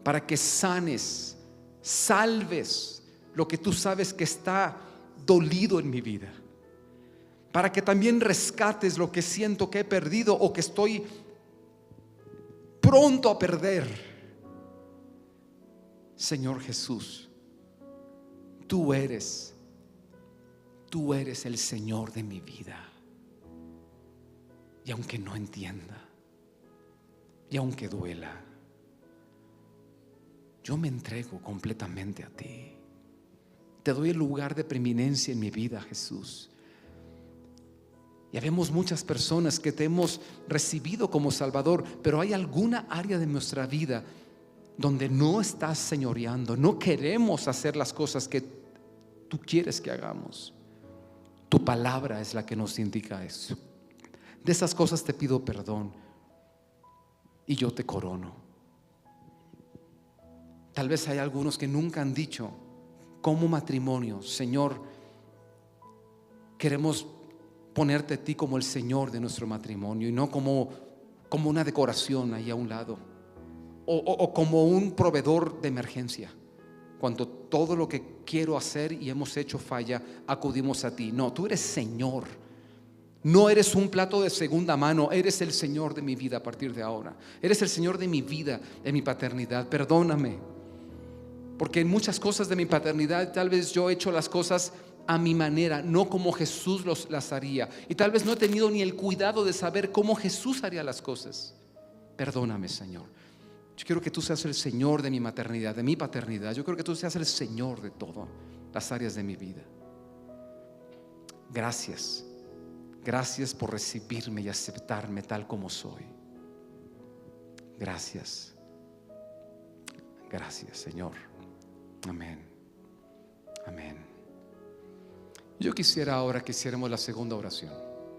para que sanes, salves lo que tú sabes que está dolido en mi vida, para que también rescates lo que siento que he perdido o que estoy pronto a perder. Señor Jesús, tú eres el Señor de mi vida. Y aunque no entienda, y aunque duela, yo me entrego completamente a ti. Te doy el lugar de preeminencia en mi vida, Jesús. Y habemos muchas personas que te hemos recibido como Salvador, pero hay alguna área de nuestra vida donde no estás señoreando. No queremos hacer las cosas que tú quieres que hagamos. Tu palabra es la que nos indica eso. De esas cosas te pido perdón y yo te corono. Tal vez hay algunos que nunca han dicho como matrimonio: Señor, queremos ponerte a ti como el Señor de nuestro matrimonio, y no como una decoración ahí a un lado, o como un proveedor de emergencia. Cuando todo lo que quiero hacer y hemos hecho falla, acudimos a ti. No, tú eres Señor. No eres un plato de segunda mano. Eres el Señor de mi vida a partir de ahora. Eres el Señor de mi vida, de mi paternidad. Perdóname, porque en muchas cosas de mi paternidad tal vez yo he hecho las cosas a mi manera, no como Jesús las haría. Y tal vez no he tenido ni el cuidado de saber cómo Jesús haría las cosas. Perdóname, Señor. Yo quiero que tú seas el Señor de mi maternidad, de mi paternidad. Yo quiero que tú seas el Señor de todas las áreas de mi vida. Gracias. Gracias por recibirme y aceptarme tal como soy. Gracias. Gracias, Señor. Amén. Amén. Yo quisiera ahora que hiciéramos la segunda oración.